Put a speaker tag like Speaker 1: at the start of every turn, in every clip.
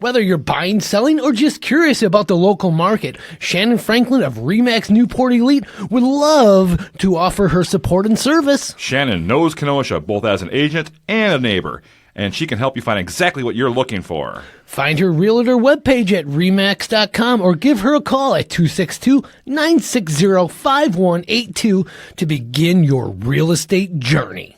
Speaker 1: Whether you're buying, selling, or just curious about the local market, Shannon Franklin of RE/MAX Newport Elite would love to offer her support and service.
Speaker 2: Shannon knows Kenosha both as an agent and a neighbor, and she can help you find exactly what you're looking for.
Speaker 1: Find her realtor webpage at remax.com or give her a call at 262-960-5182 to begin your real estate journey.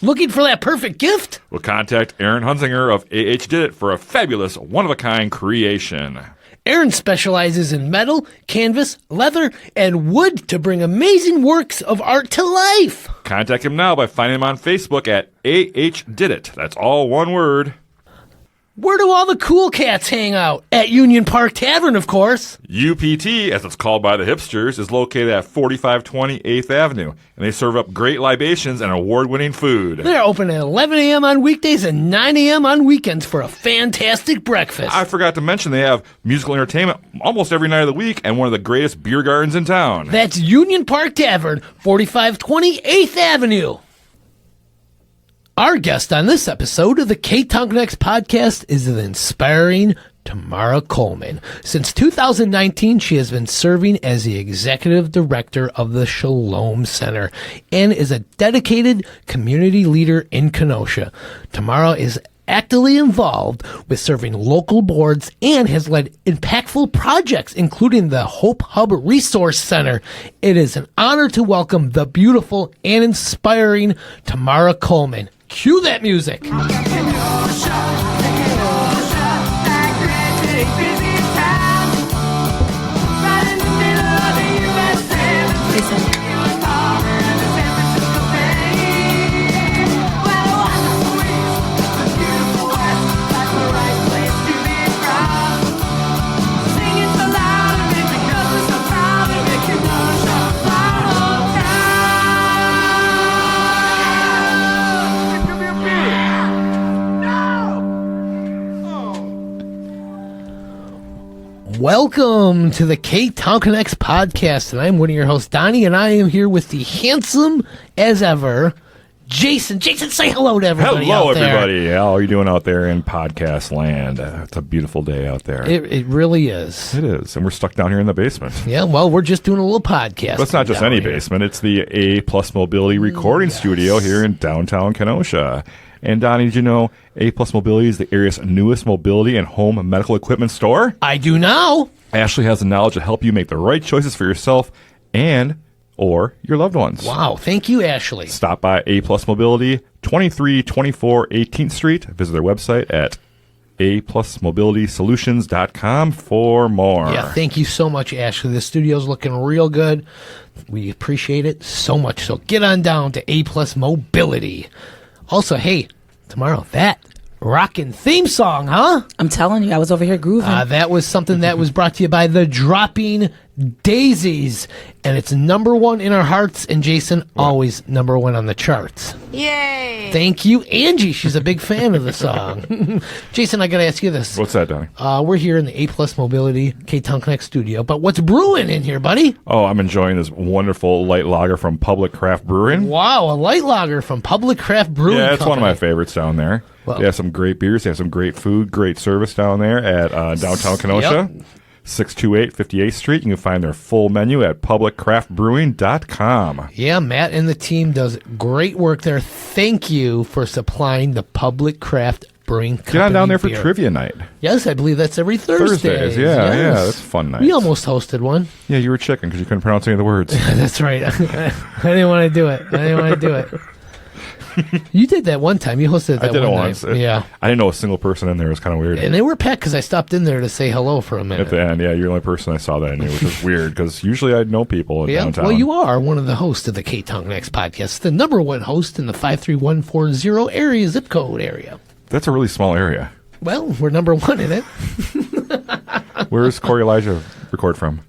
Speaker 1: Looking for that perfect gift?
Speaker 2: We'll contact Aaron Hunzinger of AH Did It for a fabulous, one-of-a-kind creation.
Speaker 1: Aaron specializes in metal, canvas, leather, and wood to bring amazing works of art to life.
Speaker 2: Contact him now by finding him on Facebook at AH Did It. That's all one word.
Speaker 1: Where do all the cool cats hang out? At Union Park Tavern, of course.
Speaker 2: UPT, as it's called by the hipsters, is located at 4520 8th Avenue, and they serve up great libations and award-winning food.
Speaker 1: They're open at 11 a.m. on weekdays and 9 a.m. on weekends for a fantastic breakfast.
Speaker 2: I forgot to mention they have musical entertainment almost every night of the week and one of the greatest beer gardens in town.
Speaker 1: That's Union Park Tavern, 4520 8th Avenue. Our guest on this episode of the Ktown Connects podcast is the inspiring Tamarra Coleman. Since 2019, she has been serving as the executive director of the Shalom Center and is a dedicated community leader in Kenosha. Tamarra is actively involved with serving local boards and has led impactful projects, including the Hope Hub Resource Center. It is an honor to welcome the beautiful and inspiring Tamarra Coleman. Cue that music. Welcome to the Ktown Connects podcast, and I'm one of your hosts, Donnie, and I am here with the handsome as ever, Jason. Jason, say hello to everybody.
Speaker 2: Hello,
Speaker 1: out there.
Speaker 2: everybody. How are you doing out there in podcast land? It's a beautiful day out there.
Speaker 1: It really is.
Speaker 2: It is, and we're stuck down here in the basement.
Speaker 1: Yeah, well, we're just doing a little podcast.
Speaker 2: But it's not just any basement. It's the A+ Mobility recording studio here in downtown Kenosha. And Donnie, did you know A+ Mobility is the area's newest mobility and home medical equipment store?
Speaker 1: I do now.
Speaker 2: Ashley has the knowledge to help you make the right choices for yourself and or your loved ones.
Speaker 1: Wow, thank you, Ashley.
Speaker 2: Stop by A+ Mobility, 2324 18th Street. Visit their website at aplusmobilitysolutions.com for more.
Speaker 1: Yeah, thank you so much, Ashley. The studio's looking real good. We appreciate it so much. So get on down to A+ Mobility. Also, hey, tomorrow, that rockin' theme song, huh?
Speaker 3: I'm telling you, I was over here grooving.
Speaker 1: That was something that was brought to you by the Dropping Daisies, and it's number one in our hearts, and Jason, always number one on the charts.
Speaker 3: Yay!
Speaker 1: Thank you, Angie. She's a big fan of the song. Jason, I got to ask you this.
Speaker 2: What's that, Donnie?
Speaker 1: We're here in the A+ Mobility Ktown Connect studio, but what's brewing in here, buddy?
Speaker 2: Oh, I'm enjoying this wonderful light lager from Public Craft Brewing.
Speaker 1: Wow, a light lager from Public Craft Brewing
Speaker 2: Yeah, it's
Speaker 1: Company.
Speaker 2: one of my favorites down there.
Speaker 1: Well,
Speaker 2: they have some great beers. They have some great food, great service down there at downtown Kenosha.
Speaker 1: Yep.
Speaker 2: 628 58th Street. You can find their full menu at publiccraftbrewing.com.
Speaker 1: Yeah, Matt and the team does great work there. Thank you for supplying the Public Craft Brewing Company.
Speaker 2: Get on down there for
Speaker 1: beer.
Speaker 2: trivia night.
Speaker 1: Yes, I believe that's every Thursday.
Speaker 2: Thursdays, yeah, that's a fun night.
Speaker 1: We almost hosted one.
Speaker 2: Yeah, you were chicken because you couldn't pronounce any of the words.
Speaker 1: That's right. I didn't want to do it. You did that one time. You hosted that
Speaker 2: I did
Speaker 1: one
Speaker 2: it
Speaker 1: night.
Speaker 2: once.
Speaker 1: Yeah.
Speaker 2: I didn't know a single person in there. It was kind of weird.
Speaker 1: And they were packed because I stopped in there to say hello for a minute.
Speaker 2: At the end, yeah, you're the only person I saw that in here, which is weird because usually I'd know people in downtown.
Speaker 1: Well, you are one of the hosts of the Ktown Connects podcast, the number one host in the 53140 area zip code area.
Speaker 2: That's a really small area.
Speaker 1: Well, we're number one in it.
Speaker 2: Where's Corey Elijah record from?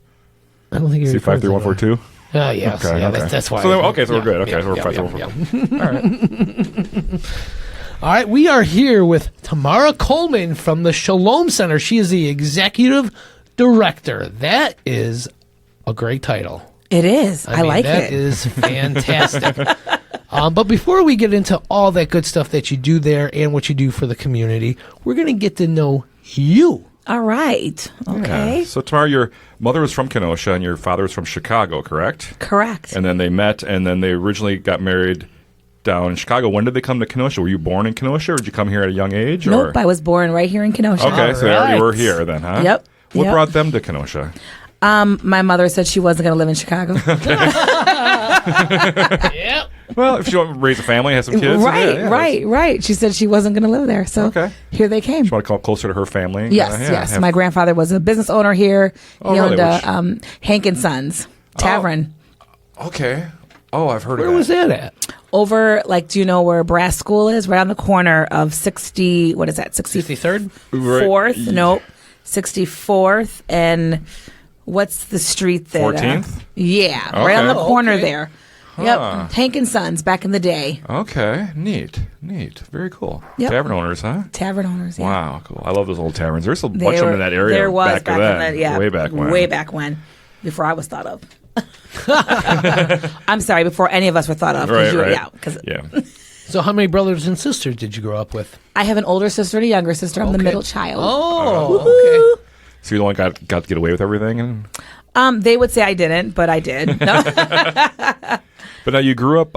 Speaker 1: I don't think
Speaker 2: Is he 53142?
Speaker 1: Oh, yes.
Speaker 2: Okay,
Speaker 1: yeah,
Speaker 2: okay.
Speaker 1: that's why.
Speaker 2: So we're good. Okay, so we're 53142. All right.
Speaker 1: All right, we are here with Tamarra Coleman from the Shalom Center. She is the executive director. That is a great title.
Speaker 3: It is. I like it.
Speaker 1: That is fantastic. But before we get into all that good stuff that you do there and what you do for the community, we're going to get to know you.
Speaker 3: All right. Okay.
Speaker 2: Yeah. So, Tamarra, your mother was from Kenosha and your father was from Chicago, correct?
Speaker 3: Correct.
Speaker 2: And then they met, and then they originally got married down in Chicago. When did they come to Kenosha? Were you born in Kenosha, or did you come here at a young age? Or?
Speaker 3: Nope, I was born right here in Kenosha.
Speaker 2: Okay, so they already were here then, huh?
Speaker 3: Yep.
Speaker 2: What
Speaker 3: Yep.
Speaker 2: brought them to Kenosha?
Speaker 3: My mother said she wasn't going to live in Chicago.
Speaker 1: Yep.
Speaker 2: Well, if you want to raise a family, have some kids.
Speaker 3: Right. She said she wasn't going to live there. So here they came.
Speaker 2: You want to come closer to her family?
Speaker 3: Yes. My grandfather was a business owner here.
Speaker 2: Oh,
Speaker 3: he
Speaker 2: really?
Speaker 3: owned Hank and Sons Tavern.
Speaker 2: Okay. Oh, I've heard of that.
Speaker 1: Where was that at?
Speaker 3: Over, do you know where Brass School is? Right on the corner of 60, what is that?
Speaker 1: 63rd?
Speaker 3: 64th?
Speaker 2: Right.
Speaker 3: Nope. 64th and what's the street there?
Speaker 2: 14th?
Speaker 3: Yeah,
Speaker 2: Okay.
Speaker 3: right on the corner
Speaker 1: Okay.
Speaker 3: there.
Speaker 2: Huh.
Speaker 3: Yep. Hank and Sons back in the day.
Speaker 2: Okay. Neat. Very cool.
Speaker 3: Yep.
Speaker 2: Tavern owners, huh?
Speaker 3: Tavern owners, yeah.
Speaker 2: Wow, cool. I love those old taverns. There's a
Speaker 3: They
Speaker 2: bunch of them
Speaker 3: were-
Speaker 2: in that area.
Speaker 3: There was
Speaker 2: back
Speaker 3: in
Speaker 2: then.
Speaker 3: the, yeah.
Speaker 2: Way back when.
Speaker 3: Way back when. Before I was thought of. I'm sorry, before any of us were thought of.
Speaker 2: Right.
Speaker 3: Yeah.
Speaker 1: So how many brothers and sisters did you grow up with?
Speaker 3: I have an older sister and a younger sister. I'm the middle child.
Speaker 1: Oh, okay.
Speaker 2: So you're the one got to get away with everything?
Speaker 3: They would say I didn't, but I did. No.
Speaker 2: But now you grew up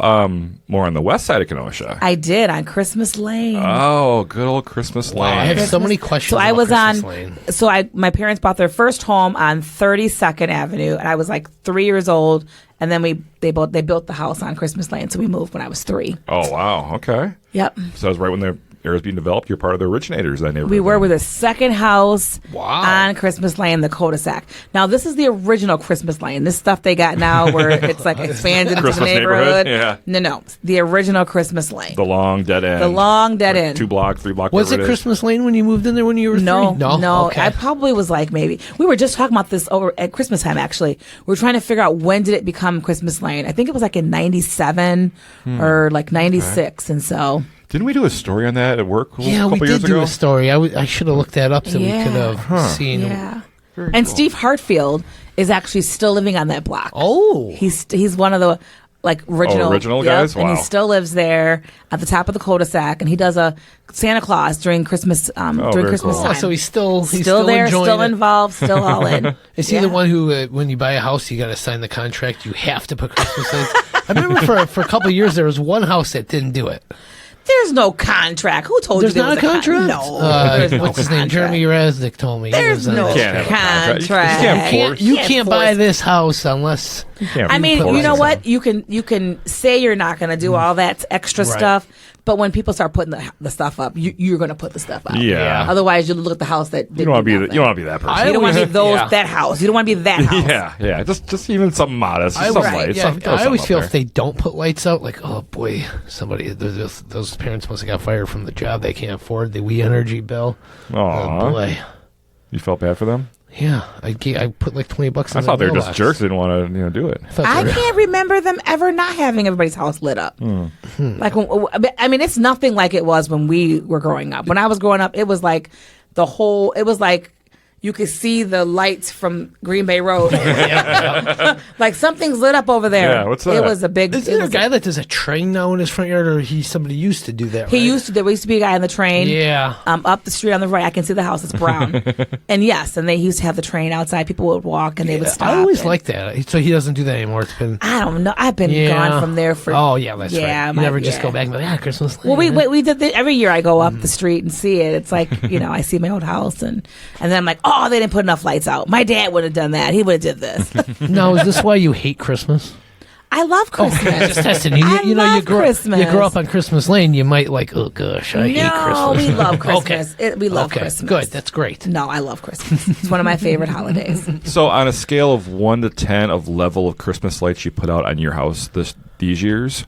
Speaker 2: more on the west side of Kenosha.
Speaker 3: I did on Christmas Lane.
Speaker 2: Oh, good old Christmas Lane.
Speaker 1: I have so many questions.
Speaker 3: So I
Speaker 1: about
Speaker 3: was
Speaker 1: Christmas
Speaker 3: on.
Speaker 1: Lane.
Speaker 3: So my parents bought their first home on 32nd Avenue, and I was like 3 years old. And then they built the house on Christmas Lane, so we moved when I was 3.
Speaker 2: Oh, wow. Okay.
Speaker 3: Yep.
Speaker 2: So that was right when the area was being developed. You're part of the originators of that neighborhood.
Speaker 3: We were
Speaker 2: then.
Speaker 3: with a second house
Speaker 1: Wow.
Speaker 3: on Christmas Lane, the cul-de-sac. Now, this is the original Christmas Lane. This stuff they got now where it's like expanded into the
Speaker 2: Christmas
Speaker 3: neighborhood.
Speaker 2: neighborhood? Yeah.
Speaker 3: No. The original Christmas Lane.
Speaker 2: The long dead end.
Speaker 3: The long dead
Speaker 2: Like
Speaker 3: end.
Speaker 2: 2 block, 3 block.
Speaker 1: Was it
Speaker 2: whatever is.
Speaker 1: Christmas Lane when you moved in there when you were
Speaker 3: No,
Speaker 1: 3?
Speaker 3: no.
Speaker 1: Okay.
Speaker 3: I probably was like maybe. We were just talking about this over at Christmas time, actually. We were trying to figure out when did it become Christmas Lane. I think it was like in 97 or like 96. And so...
Speaker 2: Didn't we do a story on that at work a
Speaker 1: Yeah,
Speaker 2: couple
Speaker 1: we did
Speaker 2: years
Speaker 1: do
Speaker 2: ago?
Speaker 1: a story. I should have looked that up so
Speaker 3: Yeah.
Speaker 1: we could have seen.
Speaker 3: Yeah.
Speaker 2: Very
Speaker 3: And
Speaker 2: cool.
Speaker 3: Steve Hartfield is actually still living on that block.
Speaker 1: Oh,
Speaker 3: He's one of the original
Speaker 2: guys?
Speaker 3: and
Speaker 2: Wow.
Speaker 3: he still lives there at the top of the cul-de-sac, and he does a Santa Claus during Christmas during
Speaker 2: very
Speaker 3: Christmas
Speaker 2: cool.
Speaker 3: time.
Speaker 1: oh, so he's still
Speaker 3: there,
Speaker 1: enjoying
Speaker 3: still
Speaker 1: it.
Speaker 3: involved, still all in.
Speaker 1: Is he the one who, when you buy a house, you got to sign the contract? You have to put Christmas lights. I remember for a couple of years there was one house that didn't do it.
Speaker 3: There's no contract. Who told
Speaker 1: There's
Speaker 3: you there
Speaker 1: not
Speaker 3: was
Speaker 1: a contract.
Speaker 3: No,
Speaker 1: What's
Speaker 3: there's no
Speaker 1: his name?
Speaker 3: contract.
Speaker 1: Jeremy Resnick told me. He
Speaker 3: There's
Speaker 1: was on
Speaker 3: no
Speaker 1: that.
Speaker 2: can't have a contract. You
Speaker 3: contract.
Speaker 2: can't force-
Speaker 1: You can't buy
Speaker 3: force-
Speaker 1: this house unless.
Speaker 2: Yeah,
Speaker 3: I mean,
Speaker 1: put
Speaker 3: you know
Speaker 1: lights
Speaker 3: what?
Speaker 1: on.
Speaker 3: You can say you're not going to do all that extra
Speaker 1: Right.
Speaker 3: stuff, but when people start putting the stuff up, you're going to put the stuff up.
Speaker 2: Yeah.
Speaker 3: Otherwise, you look at the house that
Speaker 2: You don't want to be that person.
Speaker 3: You don't want to be
Speaker 1: Yeah.
Speaker 3: that house. You don't want to be that house.
Speaker 2: Yeah. Just even something modest.
Speaker 1: I
Speaker 2: Just
Speaker 1: always,
Speaker 2: some lights.
Speaker 1: yeah,
Speaker 2: Throw
Speaker 1: I always
Speaker 2: something
Speaker 1: feel
Speaker 2: up
Speaker 1: if they don't put lights out, like, oh boy, those parents must have got fired from the job they can't afford the energy bill.
Speaker 2: there. Aw.
Speaker 1: Oh boy,
Speaker 2: You felt bad for them?
Speaker 1: yeah, I put like $20.
Speaker 2: I
Speaker 1: in
Speaker 2: thought they
Speaker 1: the
Speaker 2: were just
Speaker 1: mailbox.
Speaker 2: jerks. They didn't want to do it.
Speaker 3: I can't remember them ever not having everybody's house lit up. Like, I mean, it's nothing like it was when we were growing up. When I was growing up, it was like it was like you could see the lights from Green Bay Road. Like something's lit up over there.
Speaker 2: Yeah, what's that?
Speaker 3: It was a big.
Speaker 1: Is
Speaker 3: it
Speaker 1: there a
Speaker 3: was
Speaker 1: guy that does a train now in his front yard, or somebody used to do that?
Speaker 3: He
Speaker 1: right?
Speaker 3: used to. There used to be a guy on the train.
Speaker 1: Yeah.
Speaker 3: Up the street on the right. I can see the house. It's brown. And yes, and they used to have the train outside. People would walk and they would stop.
Speaker 1: I always
Speaker 3: and-
Speaker 1: liked that. So he doesn't do that anymore. It's been.
Speaker 3: I don't know. I've been gone from there for.
Speaker 1: Oh yeah, that's
Speaker 3: Yeah,
Speaker 1: right. You
Speaker 3: my-
Speaker 1: never just
Speaker 3: yeah.
Speaker 1: go back and be like, Christmas.
Speaker 3: Well,
Speaker 1: Lane,
Speaker 3: we did that every year. I go up the street and see it. It's like I see my old house and then I'm like, oh, they didn't put enough lights out. My dad would have done that. He would have did this.
Speaker 1: Now, is this why you hate Christmas?
Speaker 3: I love Christmas.
Speaker 1: Just testing you.
Speaker 3: I
Speaker 1: You know,
Speaker 3: love Christmas.
Speaker 1: you grow up on Christmas Lane. You might like, oh gosh, I hate
Speaker 3: No,
Speaker 1: Christmas.
Speaker 3: we love Christmas.
Speaker 1: Okay.
Speaker 3: We love
Speaker 1: Okay,
Speaker 3: Christmas.
Speaker 1: good. That's great.
Speaker 3: No, I love Christmas. It's one of my favorite holidays.
Speaker 2: So on a scale of 1 to 10 of level of Christmas lights you put out on your house these years,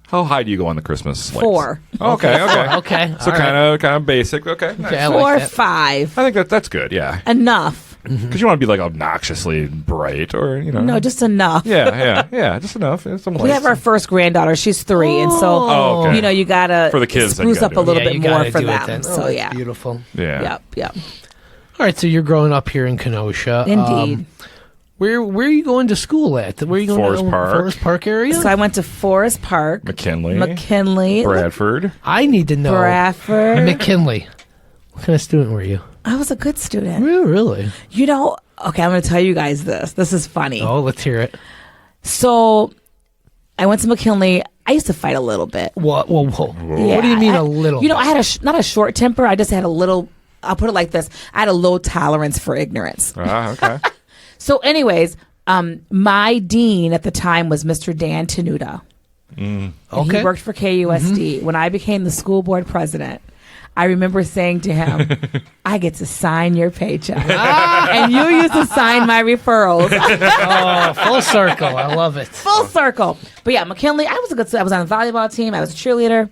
Speaker 2: how high do you go on the Christmas lights?
Speaker 3: 4.
Speaker 2: Okay.
Speaker 1: Okay.
Speaker 2: So
Speaker 1: all right.
Speaker 2: kind of basic. Okay.
Speaker 1: Okay,
Speaker 2: Nice.
Speaker 1: I
Speaker 3: 4
Speaker 1: like
Speaker 3: or
Speaker 1: that.
Speaker 3: 5.
Speaker 2: I think that's good. Yeah.
Speaker 3: Enough.
Speaker 2: Because you want to be like obnoxiously bright or
Speaker 3: No, just enough.
Speaker 2: Yeah, just enough. Some
Speaker 3: We
Speaker 2: lights.
Speaker 3: have our first granddaughter. She's 3, and so
Speaker 2: Oh, okay.
Speaker 3: you gotta
Speaker 2: For the kids, then you
Speaker 3: spruce up
Speaker 2: gotta
Speaker 3: a
Speaker 2: do it.
Speaker 3: little
Speaker 1: Yeah,
Speaker 3: bit
Speaker 1: you
Speaker 3: more
Speaker 1: gotta
Speaker 3: for
Speaker 1: do it
Speaker 3: them.
Speaker 1: then.
Speaker 3: So
Speaker 1: Oh, that's
Speaker 3: yeah,
Speaker 1: beautiful.
Speaker 2: Yeah.
Speaker 3: yep.
Speaker 1: All right, so you're growing up here in Kenosha.
Speaker 3: Indeed.
Speaker 1: Where are you going to school at? Where are you going
Speaker 2: Forest
Speaker 1: to
Speaker 2: Park.
Speaker 1: Forest Park area?
Speaker 3: So I went to Forest Park,
Speaker 2: McKinley.
Speaker 3: McKinley,
Speaker 2: Bradford.
Speaker 1: I need to know.
Speaker 3: Bradford.
Speaker 1: McKinley. What kind of student were you?
Speaker 3: I was a good student.
Speaker 1: Really?
Speaker 3: You know, okay, I'm going to tell you guys this. This is funny.
Speaker 1: Oh, let's hear it.
Speaker 3: So I went to McKinley. I used to fight a little bit.
Speaker 1: Whoa.
Speaker 3: Yeah,
Speaker 1: What do you mean a little?
Speaker 3: You know, I had not a short temper. I just had a little, I'll put it like this. I had a low tolerance for ignorance.
Speaker 2: Okay.
Speaker 3: So anyways, my dean at the time was Mr. Dan Tenuta. And
Speaker 1: Okay.
Speaker 3: he worked for KUSD. When I became the school board president, I remember saying to him, I get to sign your paycheck. And you used to sign my referrals.
Speaker 1: Oh, full circle. I love it.
Speaker 3: Full circle. But yeah, McKinley, I was on the volleyball team. I was a cheerleader,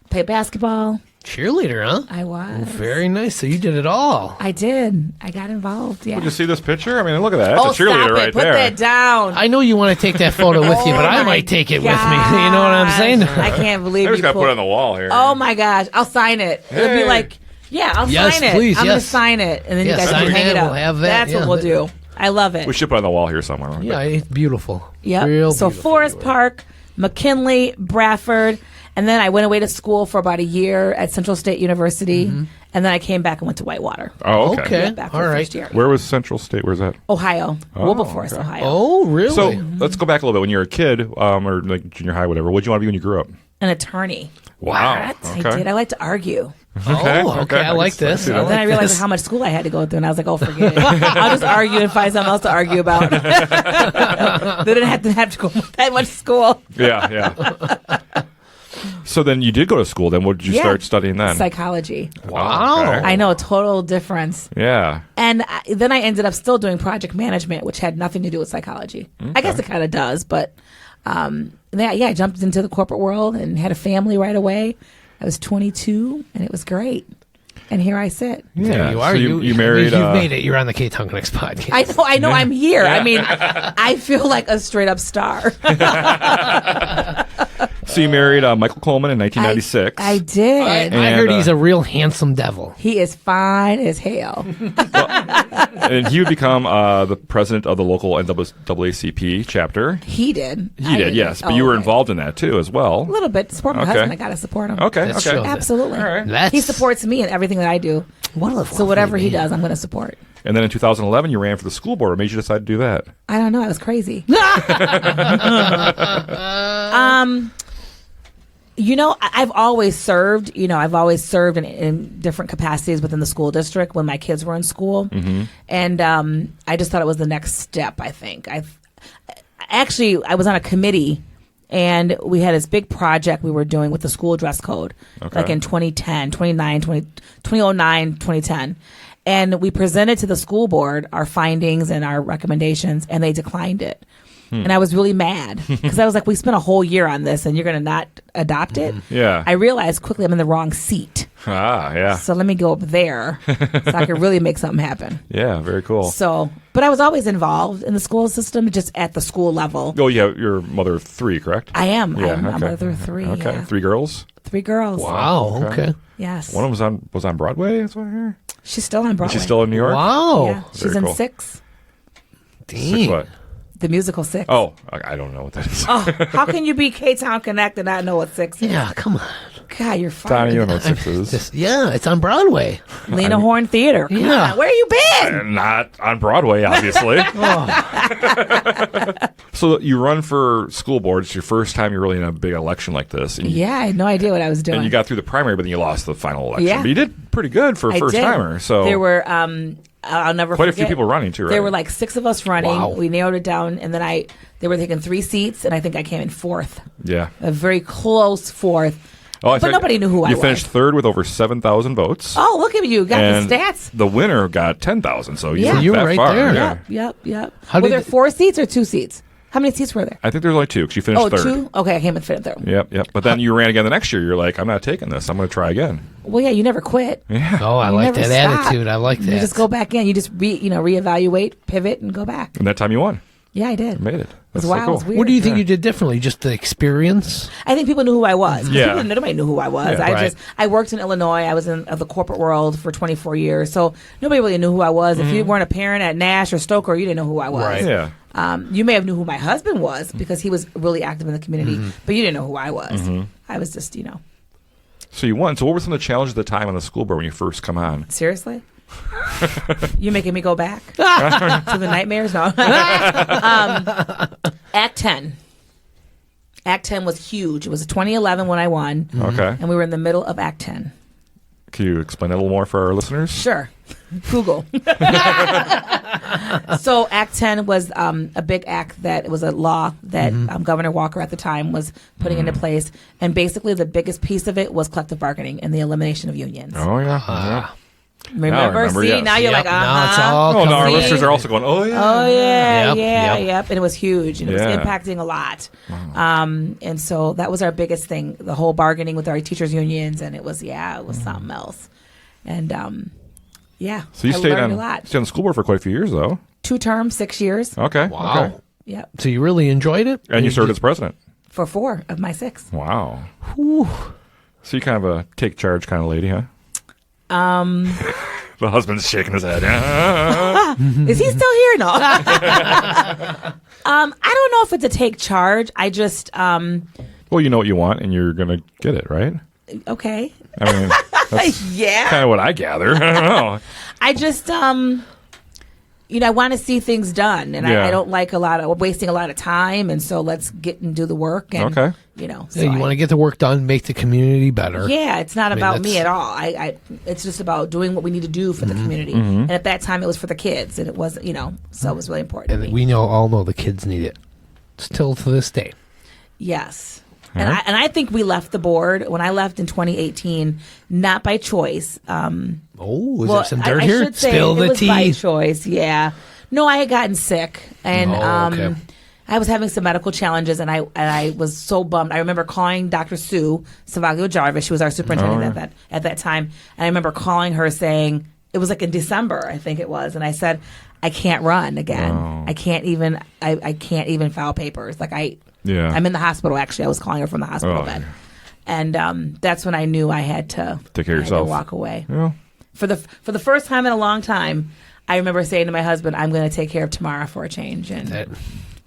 Speaker 3: played basketball.
Speaker 1: Cheerleader, huh?
Speaker 3: I was.
Speaker 1: Very nice. So you did it all.
Speaker 3: I did. I got involved. Yeah.
Speaker 2: Would you see this picture? I mean, look at that. That's a cheerleader
Speaker 3: stop it.
Speaker 2: right
Speaker 3: Put
Speaker 2: there.
Speaker 3: that down.
Speaker 1: I know you want to take that photo with you, but I
Speaker 3: my
Speaker 1: might take it with me. You know what I'm saying?
Speaker 3: I can't believe
Speaker 2: I
Speaker 3: you
Speaker 2: just got to
Speaker 3: pulled-
Speaker 2: put it on the wall here.
Speaker 3: Oh my gosh. I'll sign it. It'll
Speaker 2: Hey.
Speaker 3: be like, yeah, I'll
Speaker 1: Yes,
Speaker 3: sign it.
Speaker 1: please,
Speaker 3: I'm going to
Speaker 1: yes.
Speaker 3: sign it. And then
Speaker 1: Yes,
Speaker 3: you guys
Speaker 1: sign
Speaker 3: can hang
Speaker 1: it.
Speaker 3: it up.
Speaker 1: We'll have that,
Speaker 3: That's
Speaker 1: yeah.
Speaker 3: what we'll do. I love it.
Speaker 2: We should put it on the wall here somewhere.
Speaker 1: Yeah, it's beautiful.
Speaker 3: Yep.
Speaker 1: Real
Speaker 3: So
Speaker 1: beautiful.
Speaker 3: Forest Park, McKinley, Bradford, and then I went away to school for about a year at Central State University, and then I came back and went to Whitewater.
Speaker 2: Oh, okay.
Speaker 1: Okay.
Speaker 3: Went back for
Speaker 1: All
Speaker 3: the
Speaker 1: right.
Speaker 3: first year.
Speaker 2: Where was Central State? Where's that?
Speaker 3: Ohio,
Speaker 2: Oh,
Speaker 3: Wilberforce,
Speaker 2: okay.
Speaker 3: Ohio.
Speaker 1: Oh, really?
Speaker 2: So let's go back a little bit. When you were a kid, or like junior high, whatever, what did you want to be when you grew up?
Speaker 3: An attorney.
Speaker 2: Wow.
Speaker 3: What?
Speaker 2: Okay.
Speaker 3: I did. I like to argue.
Speaker 1: okay. I like this.
Speaker 2: see
Speaker 1: I
Speaker 2: that.
Speaker 1: like
Speaker 3: Then I realized
Speaker 1: this.
Speaker 3: how much school I had to go through, and I was like, "Oh, forget it. I'll just argue and find something else to argue about." They didn't have to go that much school.
Speaker 2: Yeah. So then you did go to school. Then what did you
Speaker 3: Yeah.
Speaker 2: start studying then?
Speaker 3: Psychology.
Speaker 1: Wow.
Speaker 2: Okay.
Speaker 3: I know, a total difference.
Speaker 2: Yeah.
Speaker 3: And then I ended up still doing project management, which had nothing to do with psychology. I guess it kind of does, but I jumped into the corporate world and had a family right away. I was 22, and it was great. And here I sit.
Speaker 1: There
Speaker 2: Yeah.
Speaker 1: you are.
Speaker 2: So you married.
Speaker 1: You've made it. You're on the Ktown Connects podcast.
Speaker 3: I know, I'm here. I mean, I feel like a straight up star.
Speaker 2: So you married Michael Coleman in 1996.
Speaker 3: I did.
Speaker 1: I heard
Speaker 2: And,
Speaker 1: he's a real handsome devil.
Speaker 3: He is fine as hell.
Speaker 2: And he would become the president of the local NAACP chapter.
Speaker 3: He did.
Speaker 2: He did, yes. But you were involved in that too, as well.
Speaker 3: A little bit. Support my
Speaker 2: Okay.
Speaker 3: husband. I got to support him.
Speaker 2: Okay.
Speaker 1: That's
Speaker 2: okay.
Speaker 1: true.
Speaker 3: Absolutely.
Speaker 2: All right.
Speaker 1: That's
Speaker 3: He supports me in everything that I do.
Speaker 1: What a
Speaker 3: So whatever he
Speaker 1: lovely
Speaker 3: does,
Speaker 1: man.
Speaker 3: I'm going to support.
Speaker 2: And then in 2011, you ran for the school board. What made you decide to do that?
Speaker 3: I don't know. I was crazy. You know, I've always served. You know, I've always served in different capacities within the school district when my kids were in school, and I just thought it was the next step. I think I was on a committee, and we had this big project we were doing with the school dress code, like in 2010, 2009, 2010. And we presented to the school board our findings and our recommendations, and they declined it. And I was really mad because I was like, we spent a whole year on this and you're going to not adopt it?
Speaker 2: Yeah.
Speaker 3: I realized quickly I'm in the wrong seat.
Speaker 2: Yeah.
Speaker 3: So let me go up there so I can really make something happen.
Speaker 2: Yeah, very cool.
Speaker 3: So, but I was always involved in the school system, just at the school level.
Speaker 2: Oh, yeah, you're mother of three, correct?
Speaker 3: I am.
Speaker 2: Yeah,
Speaker 3: I'm a
Speaker 2: okay.
Speaker 3: mother of three.
Speaker 2: Okay,
Speaker 3: Yeah.
Speaker 2: 3 girls.
Speaker 3: 3 girls.
Speaker 1: Wow. Okay.
Speaker 3: Yes.
Speaker 2: One of them was on Broadway. That's what I hear.
Speaker 3: She's still on Broadway.
Speaker 2: She's still in New York.
Speaker 1: Wow.
Speaker 3: Yeah. She's
Speaker 2: Very
Speaker 3: in
Speaker 2: cool.
Speaker 3: 6.
Speaker 2: Six
Speaker 1: Dang.
Speaker 2: what?
Speaker 3: The musical 6.
Speaker 2: Oh, I don't know what that is.
Speaker 3: Oh, how can you be Ktown Connect and not know what 6 is?
Speaker 1: Yeah, come on.
Speaker 3: God, you're
Speaker 2: Donnie,
Speaker 3: fired.
Speaker 2: you don't know what 6 is.
Speaker 1: Yeah, it's on Broadway.
Speaker 3: Lena Horne Theater. Come
Speaker 1: Yeah.
Speaker 3: on, where you been?
Speaker 2: And not on Broadway, obviously. So you run for school board. It's your first time you're really in a big election like this. And
Speaker 3: Yeah, I had no idea what I was doing.
Speaker 2: And you got through the primary, but then you lost the final election.
Speaker 3: Yeah.
Speaker 2: But you did pretty good for a
Speaker 3: I
Speaker 2: first
Speaker 3: did.
Speaker 2: timer. So
Speaker 3: there were, I'll never
Speaker 2: quite a
Speaker 3: forget.
Speaker 2: few people running too, right?
Speaker 3: There were like 6 of us running.
Speaker 1: Wow.
Speaker 3: We narrowed it down, and then they were taking 3 seats, and I think I came in 4th.
Speaker 2: Yeah.
Speaker 3: A very close 4th.
Speaker 2: Oh,
Speaker 3: But nobody knew who I
Speaker 2: You
Speaker 3: was.
Speaker 2: finished 3rd with over 7,000 votes.
Speaker 3: Oh, look at you. Got
Speaker 2: and
Speaker 3: the stats.
Speaker 2: the winner got 10,000. So you
Speaker 3: Yeah.
Speaker 2: were
Speaker 1: You were
Speaker 2: that
Speaker 1: right
Speaker 2: far.
Speaker 1: there.
Speaker 2: Yeah.
Speaker 3: Yep.
Speaker 1: How
Speaker 3: Were
Speaker 1: did
Speaker 3: there
Speaker 1: it-
Speaker 3: 4 seats or 2 seats? How many seats were there?
Speaker 2: I think there's only 2 because you finished
Speaker 3: Oh,
Speaker 2: 3rd.
Speaker 3: 2? Okay, I came in 5th.
Speaker 2: Yep. But then you ran again the next year. You're like, I'm not taking this. I'm going to try again.
Speaker 3: Well, yeah, you never quit.
Speaker 2: Yeah.
Speaker 1: Oh, I
Speaker 3: You
Speaker 1: like
Speaker 3: never
Speaker 1: that
Speaker 3: stop.
Speaker 1: attitude. I like that.
Speaker 3: You just go back in. You just reevaluate, pivot, and go back.
Speaker 2: And that time you won.
Speaker 3: Yeah, I did.
Speaker 2: You made it.
Speaker 3: It was
Speaker 2: That's so
Speaker 3: wild.
Speaker 2: cool.
Speaker 3: It was weird.
Speaker 1: What do you think you did differently? Just the experience?
Speaker 3: I think people knew who I was. 'Cause
Speaker 2: Yeah.
Speaker 3: nobody knew who I was.
Speaker 2: Yeah.
Speaker 1: Right.
Speaker 3: I worked in Illinois. I was in the corporate world for 24 years. So nobody really knew who I was. If you weren't a parent at Nash or Stoker, you didn't know who I was.
Speaker 1: Right.
Speaker 2: Yeah.
Speaker 3: You may have knew who my husband was because he was really active in the community, but you didn't know who I was. I was just,
Speaker 2: So you won. So what were some of the challenges at the time on the school board when you first come on?
Speaker 3: Seriously? You making me go back to the nightmares? No. Act 10. Act 10 was huge. It was 2011 when I won.
Speaker 2: Okay.
Speaker 3: And we were in the middle of Act 10.
Speaker 2: Can you explain that a little more for our listeners?
Speaker 3: Sure. Google. So Act 10 was a big act that it was a law that Governor Walker at the time was putting into place. And basically the biggest piece of it was collective bargaining and the elimination of unions.
Speaker 2: Oh, yeah.
Speaker 3: Remember? See,
Speaker 2: yes.
Speaker 3: now you're
Speaker 1: Yep,
Speaker 3: like,
Speaker 1: now it's all
Speaker 2: Oh, now our
Speaker 1: coming.
Speaker 2: listeners are also going, oh, yeah.
Speaker 3: Oh yeah,
Speaker 1: Yep,
Speaker 3: yep. And it was huge, and it was
Speaker 2: Yeah.
Speaker 3: impacting a lot. And so that was our biggest thing: the whole bargaining with our teachers' unions, and it was something else. And
Speaker 2: So you
Speaker 3: I
Speaker 2: stayed
Speaker 3: learned
Speaker 2: on
Speaker 3: a lot.
Speaker 2: the school board for quite a few years, though.
Speaker 3: 2 terms, 6 years.
Speaker 2: Okay.
Speaker 1: Wow.
Speaker 2: Okay.
Speaker 3: Yep,
Speaker 1: So you really enjoyed it?
Speaker 2: And you served as president.
Speaker 3: for 4 of my 6.
Speaker 2: Wow. So you kind of a take charge kind of lady, huh? The husband's shaking his head.
Speaker 3: Is he still here? No. I don't know if it's a take charge. I just
Speaker 2: Well, you know what you want, and you're going to get it, right?
Speaker 3: okay.
Speaker 2: I mean, that's
Speaker 3: Yeah.
Speaker 2: kind of what I gather. I don't know.
Speaker 3: I just, I want to see things done, and
Speaker 2: Yeah.
Speaker 3: I don't like wasting a lot of time, and so let's get and do the work. And,
Speaker 2: Okay.
Speaker 3: So
Speaker 1: Yeah, you want to get the work done, make the community better.
Speaker 3: Yeah, it's not
Speaker 1: mean,
Speaker 3: about me
Speaker 1: that's-
Speaker 3: at all. It's just about doing what we need to do for the community. And at that time, it was for the kids, and it wasn't, so it was really important to
Speaker 1: And
Speaker 3: me.
Speaker 1: we all know the kids need it. Still to this day.
Speaker 3: Yes.
Speaker 2: Huh?
Speaker 3: And I think we left the board when I left in 2018, not by choice.
Speaker 1: Oh, is there some dirt
Speaker 3: I
Speaker 1: here?
Speaker 3: should say
Speaker 1: Spill
Speaker 3: it
Speaker 1: the
Speaker 3: was by
Speaker 1: tea.
Speaker 3: choice. Yeah. No, I had gotten sick, and
Speaker 1: Okay.
Speaker 3: I was having some medical challenges, and I was so bummed. I remember calling Dr. Sue Savaglio Jarvis. She was our superintendent at that time, and I remember calling her saying it was like in December, I think it was, and I said, I can't run again.
Speaker 2: Wow.
Speaker 3: I can't even. I can't even file papers. Like
Speaker 2: Yeah.
Speaker 3: I'm in the hospital. Actually, I was calling her from the hospital
Speaker 2: Oh,
Speaker 3: bed,
Speaker 2: yeah.
Speaker 3: and that's when I knew I had to
Speaker 2: Take care of
Speaker 3: I had to
Speaker 2: yourself.
Speaker 3: walk away.
Speaker 2: Yeah.
Speaker 3: For the first time in a long time, I remember saying to my husband, "I'm going to take care of Tamarra for a change." And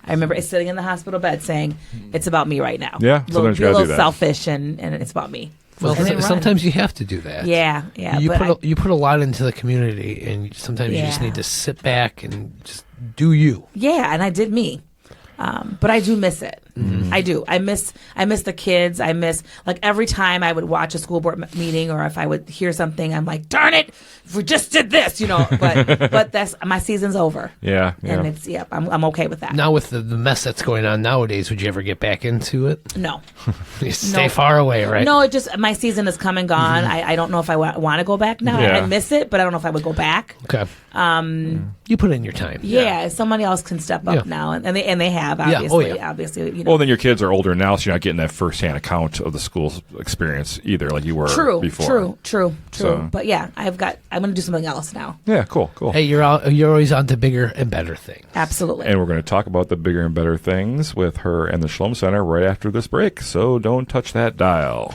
Speaker 3: I remember sitting in the hospital bed saying, "It's about me right now."
Speaker 2: Yeah,
Speaker 3: be
Speaker 2: sometimes you
Speaker 3: a
Speaker 2: gotta
Speaker 3: little
Speaker 2: do that.
Speaker 3: selfish, and it's about me.
Speaker 1: Well,
Speaker 3: And then run.
Speaker 1: sometimes you have to do that.
Speaker 3: Yeah.
Speaker 1: You
Speaker 3: but
Speaker 1: put a lot into the community, and sometimes you just
Speaker 3: Yeah.
Speaker 1: need to sit back and just do you.
Speaker 3: and I did me. But I do miss it.
Speaker 2: Mm-hmm.
Speaker 3: I do. I miss the kids. I miss, like, every time I would watch a school board meeting, or if I would hear something, I'm like, darn it, if we just did this, but that's, my season's over.
Speaker 2: Yeah.
Speaker 3: And it's, I'm okay with that.
Speaker 1: Now with the mess that's going on nowadays, would you ever get back into it?
Speaker 3: No.
Speaker 1: You stay
Speaker 3: No.
Speaker 1: far away, right?
Speaker 3: No, it just, my season is come and gone. I don't know if I want to go back now.
Speaker 2: Yeah.
Speaker 3: I miss it, but I don't know if I would go back.
Speaker 1: Okay. You put in your time.
Speaker 3: Yeah, somebody else can step up
Speaker 1: Yeah.
Speaker 3: now, and they have,
Speaker 1: Yeah. Oh,
Speaker 3: obviously.
Speaker 1: yeah.
Speaker 3: Obviously,
Speaker 2: Well, then your kids are older now, so you're not getting that firsthand account of the school's experience either, like you were before.
Speaker 3: True.
Speaker 2: So-
Speaker 3: But yeah, I'm going to do something else now.
Speaker 2: Yeah, cool.
Speaker 1: Hey, you're always on to bigger and better things.
Speaker 3: Absolutely.
Speaker 2: And we're going to talk about the bigger and better things with her and the Shalom Center right after this break, so don't touch that dial.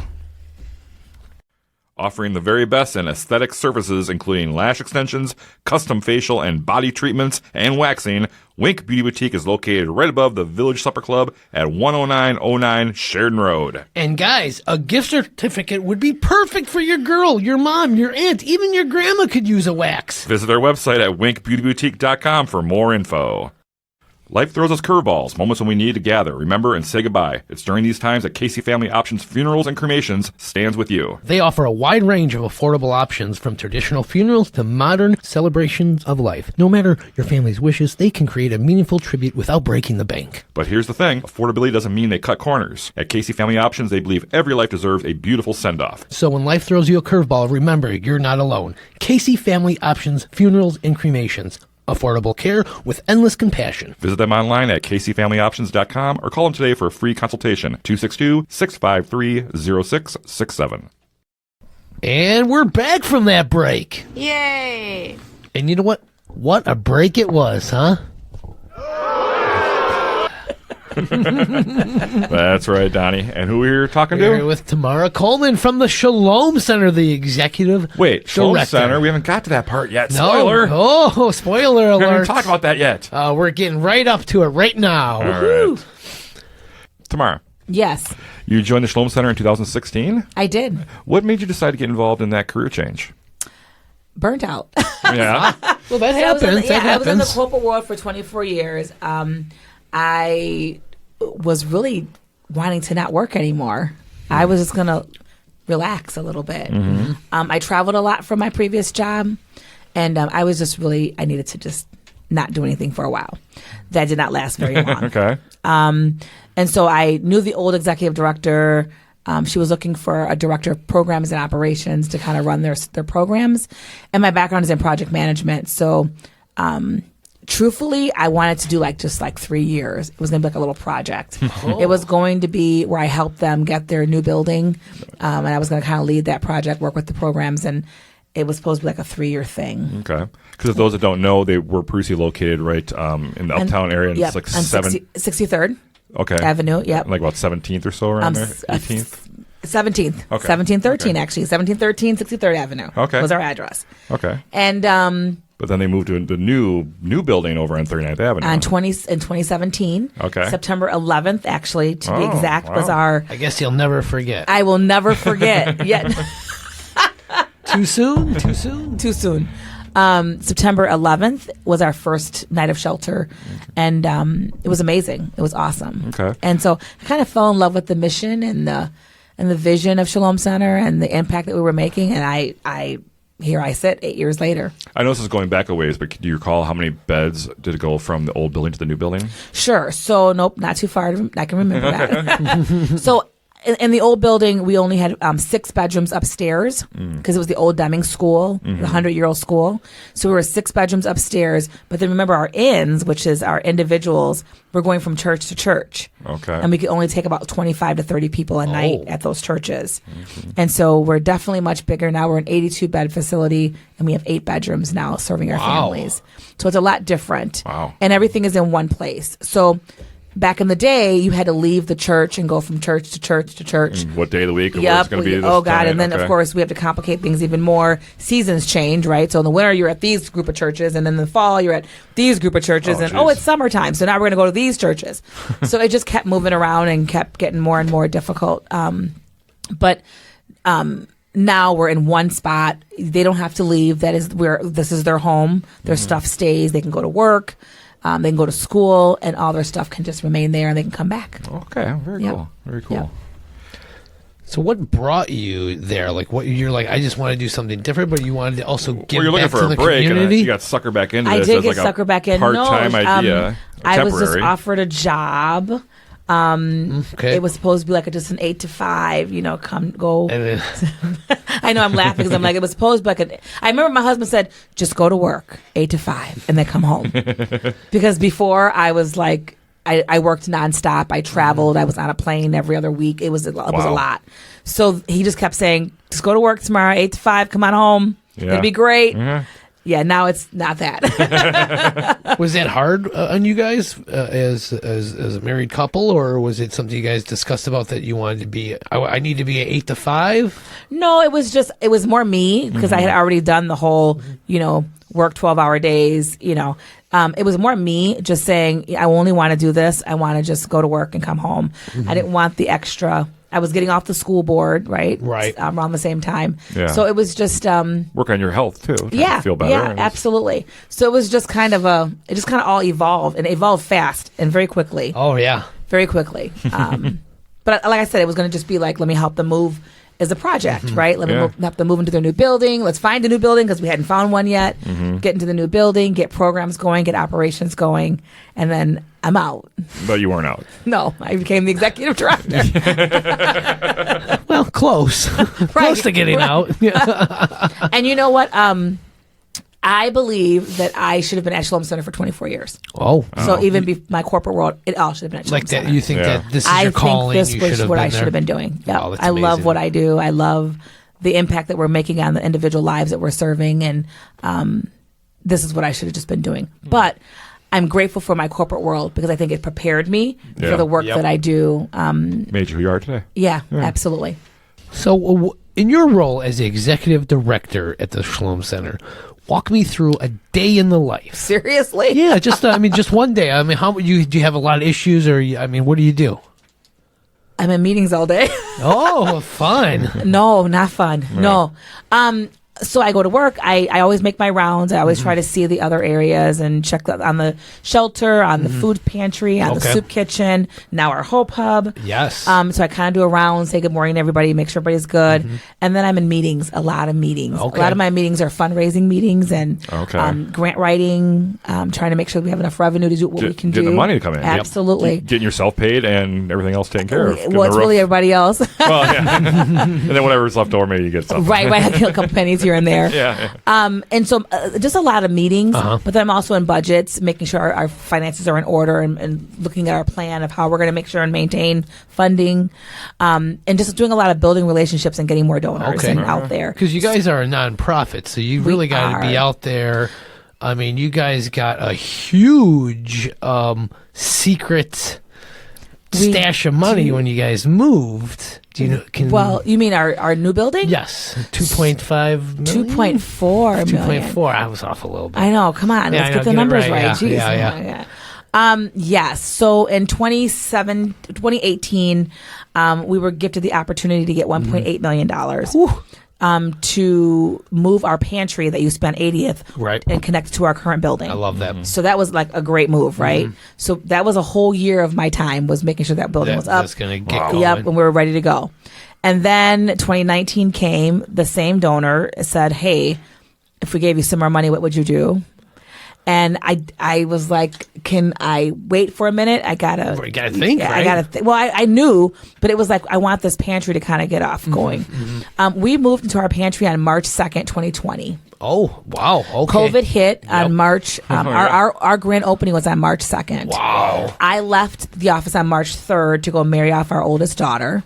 Speaker 2: Offering the very best in aesthetic services, including lash extensions, custom facial and body treatments, and waxing, Wink Beauty Boutique is located right above the Village Supper Club at 10909 Sheridan Road.
Speaker 1: And guys, a gift certificate would be perfect for your girl, your mom, your aunt, even your grandma could use a wax.
Speaker 2: Visit their website at winkbeautyboutique.com for more info. Life throws us curveballs, moments when we need to gather, remember, and say goodbye. It's during these times that Casey Family Options Funerals and Cremations stands with you.
Speaker 1: They offer a wide range of affordable options, from traditional funerals to modern celebrations of life. No matter your family's wishes, they can create a meaningful tribute without breaking the bank.
Speaker 2: But here's the thing, affordability doesn't mean they cut corners. At Casey Family Options, they believe every life deserves a beautiful send-off.
Speaker 1: So when life throws you a curveball, remember, you're not alone. Casey Family Options Funerals and Cremations. Affordable care with endless compassion.
Speaker 2: Visit them online at caseyfamilyoptions.com or call them today for a free consultation, 262-653-0667.
Speaker 1: And we're back from that break.
Speaker 4: Yay!
Speaker 1: And you know what? What a break it was, huh?
Speaker 2: That's right, Donnie. And who are you talking
Speaker 1: We're here
Speaker 2: to?
Speaker 1: with Tamarra Coleman from the Shalom Center, the executive
Speaker 2: Wait, Shalom
Speaker 1: director.
Speaker 2: Center? We haven't got to that part yet.
Speaker 1: No.
Speaker 2: Spoiler!
Speaker 1: Oh, spoiler
Speaker 2: We haven't even
Speaker 1: alert.
Speaker 2: talked about that yet.
Speaker 1: We're getting right up to it right now.
Speaker 2: All right. Tamara,
Speaker 3: Yes,
Speaker 2: You joined the Shalom Center in 2016.
Speaker 3: I did.
Speaker 2: What made you decide to get involved in that career change?
Speaker 3: Burnt out.
Speaker 2: Yeah.
Speaker 1: Well, that
Speaker 3: I was in
Speaker 1: happens.
Speaker 3: I was in the corporate world for 24 years. I was really wanting to not work anymore. I was just going to relax a little bit. I traveled a lot from my previous job, and I was just really, I needed to just not do anything for a while. That did not last very long.
Speaker 2: Okay.
Speaker 3: And so I knew the old executive director. She was looking for a director of programs and operations to kind of run their programs. And my background is in project management. So truthfully, I wanted to do just 3 years. It was going to be like a little project. It was going to be where I helped them get their new building. And I was going to kind of lead that project, work with the programs. And it was supposed to be like a 3-year thing.
Speaker 2: Okay. Because those that don't know, they were previously located right in the Uptown area. And
Speaker 3: Yep,
Speaker 2: it's
Speaker 3: on
Speaker 2: 63rd
Speaker 3: Avenue. Yep.
Speaker 2: Like about 17th or so around there? 18th?
Speaker 3: 17th.
Speaker 2: Okay.
Speaker 3: 1713,
Speaker 2: Okay.
Speaker 3: actually. 1713, 63rd Avenue
Speaker 2: Okay.
Speaker 3: was our address.
Speaker 2: Okay.
Speaker 3: And
Speaker 2: But then they moved to the new building over on 39th Avenue.
Speaker 3: in 2017,
Speaker 2: Okay.
Speaker 3: September 11th, actually, to be
Speaker 2: Oh,
Speaker 3: exact, was
Speaker 2: wow.
Speaker 3: our...
Speaker 1: I guess you'll never forget.
Speaker 3: I will never forget. Yet
Speaker 1: Too soon? Too soon?
Speaker 3: too soon. September 11th was our first night of shelter, and it was amazing. It was awesome.
Speaker 2: Okay.
Speaker 3: And so I kind of fell in love with the mission and the vision of Shalom Center and the impact that we were making. And I here I sit 8 years later.
Speaker 2: I know this is going back a ways, but do you recall how many beds did it go from the old building to the new building?
Speaker 3: Sure. So nope, not too far. I can remember that. So in the old building, we only had 6 bedrooms upstairs because it was the old Deming school, the 100-year-old school. So we were 6 bedrooms upstairs. But then remember our inns, which is our individuals, we're going from church to church.
Speaker 2: Okay.
Speaker 3: And we could only take about 25 to 30 people a night at those churches. And so we're definitely much bigger now. We're an 82-bed facility, and we have 8 bedrooms now serving our families. So it's a lot different.
Speaker 2: Wow.
Speaker 3: And everything is in one place. So back in the day, you had to leave the church and go from church to church to church.
Speaker 2: What day of the week? Or where's
Speaker 3: Yep.
Speaker 2: it going to be? This
Speaker 3: Oh, God.
Speaker 2: tonight?
Speaker 3: And then,
Speaker 2: Okay.
Speaker 3: of course, we have to complicate things even more. Seasons change, right? So in the winter, you're at these group of churches. And in the fall, you're at these group of churches.
Speaker 2: Oh,
Speaker 3: and,
Speaker 2: geez.
Speaker 3: it's summertime. So now we're going to go to these churches. So it just kept moving around and kept getting more and more difficult. But now we're in one spot. They don't have to leave. This is their home. Their stuff stays. They can go to work. They can go to school, and all their stuff can just remain there, and they can come back.
Speaker 2: Okay. Very
Speaker 3: Yep.
Speaker 2: cool. Very cool.
Speaker 3: Yep.
Speaker 1: So what brought you there? You're like, I just want to do something different, but you wanted to also give
Speaker 2: Well, you're looking
Speaker 1: back
Speaker 2: for
Speaker 1: to
Speaker 2: a
Speaker 1: the
Speaker 2: break, and
Speaker 1: community?
Speaker 2: you got sucker back into
Speaker 3: I
Speaker 2: this
Speaker 3: did
Speaker 2: as
Speaker 3: get
Speaker 2: like
Speaker 3: sucker
Speaker 2: a
Speaker 3: back in.
Speaker 2: part-time
Speaker 3: No,
Speaker 2: idea.
Speaker 3: I was just
Speaker 2: temporary.
Speaker 3: offered a job.
Speaker 1: Okay.
Speaker 3: It was supposed to be just an 8 to 5. Come go.
Speaker 1: And then,
Speaker 3: I know I'm laughing because I'm like, it was supposed to be I remember my husband said, just go to work 8 to 5 and then come home. Because before I was like, I worked nonstop. I traveled. I was on a plane every other week. It was a lot. So he just kept saying, just go to work tomorrow, 8 to 5. Come on home.
Speaker 2: Yeah.
Speaker 3: It'd be great.
Speaker 2: Mhm.
Speaker 3: Yeah, now it's not that.
Speaker 1: was that hard on you guys as a married couple, or was it something you guys discussed about that you wanted to be? I need to be an 8 to 5.
Speaker 3: No, it was more me because I had already done the whole, work 12-hour days, It was more me just saying, I only want to do this. I want to just go to work and come home. I didn't want the extra. I was getting off the school board, right?
Speaker 1: Right.
Speaker 3: Around the same time.
Speaker 2: Yeah.
Speaker 3: So it was just,
Speaker 2: Work on your health too. to
Speaker 3: yeah.
Speaker 2: Feel better.
Speaker 3: Yeah, absolutely. So it was just it just kind of all evolved, and it evolved fast and very quickly.
Speaker 1: Oh yeah.
Speaker 3: Very quickly. But like I said, it was going to just be let me help them move as a project, right? Let me help them move into their new building. Let's find a new building because we hadn't found one yet. Get into the new building, get programs going, get operations going, and then I'm out.
Speaker 2: But you weren't out.
Speaker 3: No, I became the executive director.
Speaker 1: Well, close. Close to getting out.
Speaker 3: And you know what? I believe that I should have been at Shalom Center for 24 years.
Speaker 1: Oh.
Speaker 3: So even my corporate world, it all should have been at Shalom
Speaker 1: Like
Speaker 3: Center.
Speaker 1: that, you think
Speaker 2: Yeah.
Speaker 1: that this is
Speaker 3: I
Speaker 1: your calling?
Speaker 3: think this
Speaker 1: you
Speaker 3: was
Speaker 1: should have
Speaker 3: what
Speaker 1: been
Speaker 3: I should
Speaker 1: there?
Speaker 3: have been doing. Yeah,
Speaker 1: Oh, that's
Speaker 3: I love
Speaker 1: amazing.
Speaker 3: what I do. I love the impact that we're making on the individual lives that we're serving, and this is what I should have just been doing. But I'm grateful for my corporate world because I think it prepared me
Speaker 2: Yeah.
Speaker 3: for the work
Speaker 1: Yep.
Speaker 3: that I do.
Speaker 2: Made you who you are today.
Speaker 3: Yeah, absolutely.
Speaker 1: So, in your role as the executive director at the Shalom Center, walk me through a day in the life.
Speaker 3: Seriously?
Speaker 1: Yeah, just just one day. How do you have a lot of issues, or what do you do?
Speaker 3: I'm in meetings all day.
Speaker 1: Oh, fun.
Speaker 3: No, not fun. No. So I go to work. I always make my rounds. I always try to see the other areas and check on the shelter, on the food pantry, on the soup kitchen, now our Hope Hub.
Speaker 1: Yes.
Speaker 3: So I kind of do a round, say good morning to everybody, make sure everybody's good. And then I'm in meetings, a lot of meetings.
Speaker 1: Okay.
Speaker 3: A lot of my meetings are fundraising meetings and grant writing, trying to make sure we have enough revenue to do what we can do.
Speaker 2: Getting the money to come in.
Speaker 3: Absolutely.
Speaker 2: Getting yourself paid and everything else taken care of.
Speaker 3: Well, it's really everybody else.
Speaker 2: Well, yeah. And then whatever's left over, maybe you get something.
Speaker 3: Right. I get a couple pennies here and there.
Speaker 2: Yeah.
Speaker 3: And so just a lot of meetings, but then I'm also in budgets, making sure our finances are in order and looking at our plan of how we're going to make sure and maintain funding, and just doing a lot of building relationships and getting more donors out there.
Speaker 1: Because you guys are a nonprofit, so you really got to be out there. I mean, you guys got a huge secret stash of money when you guys moved. Do you know?
Speaker 3: Well, you mean our new building?
Speaker 1: Yes, 2.5 million?
Speaker 3: 2.4 million.
Speaker 1: 2.4. I was off a little bit.
Speaker 3: I know. Come on, let's get the numbers right. Jeez.
Speaker 1: Yeah.
Speaker 3: Yes. So in 2018, we were gifted the opportunity to get $1.8 million. To move our pantry that you spent 80th and connect to our current building.
Speaker 1: I love that.
Speaker 3: So that was like a great move, right? So that was a whole year of my time was making sure that building was up.
Speaker 1: That's going to get going.
Speaker 3: Yep, and we were ready to go. And then 2019 came, the same donor said, hey, if we gave you some more money, what would you do? And I was like, can I wait for a minute? I gotta
Speaker 1: think, right?
Speaker 3: I gotta think. Well, I knew, but it was like, I want this pantry to kind of get off going. We moved into our pantry on March 2nd, 2020.
Speaker 1: Oh, wow. Okay.
Speaker 3: COVID hit on March. Our grand opening was on March 2nd.
Speaker 1: Wow.
Speaker 3: I left the office on March 3rd to go marry off our oldest daughter.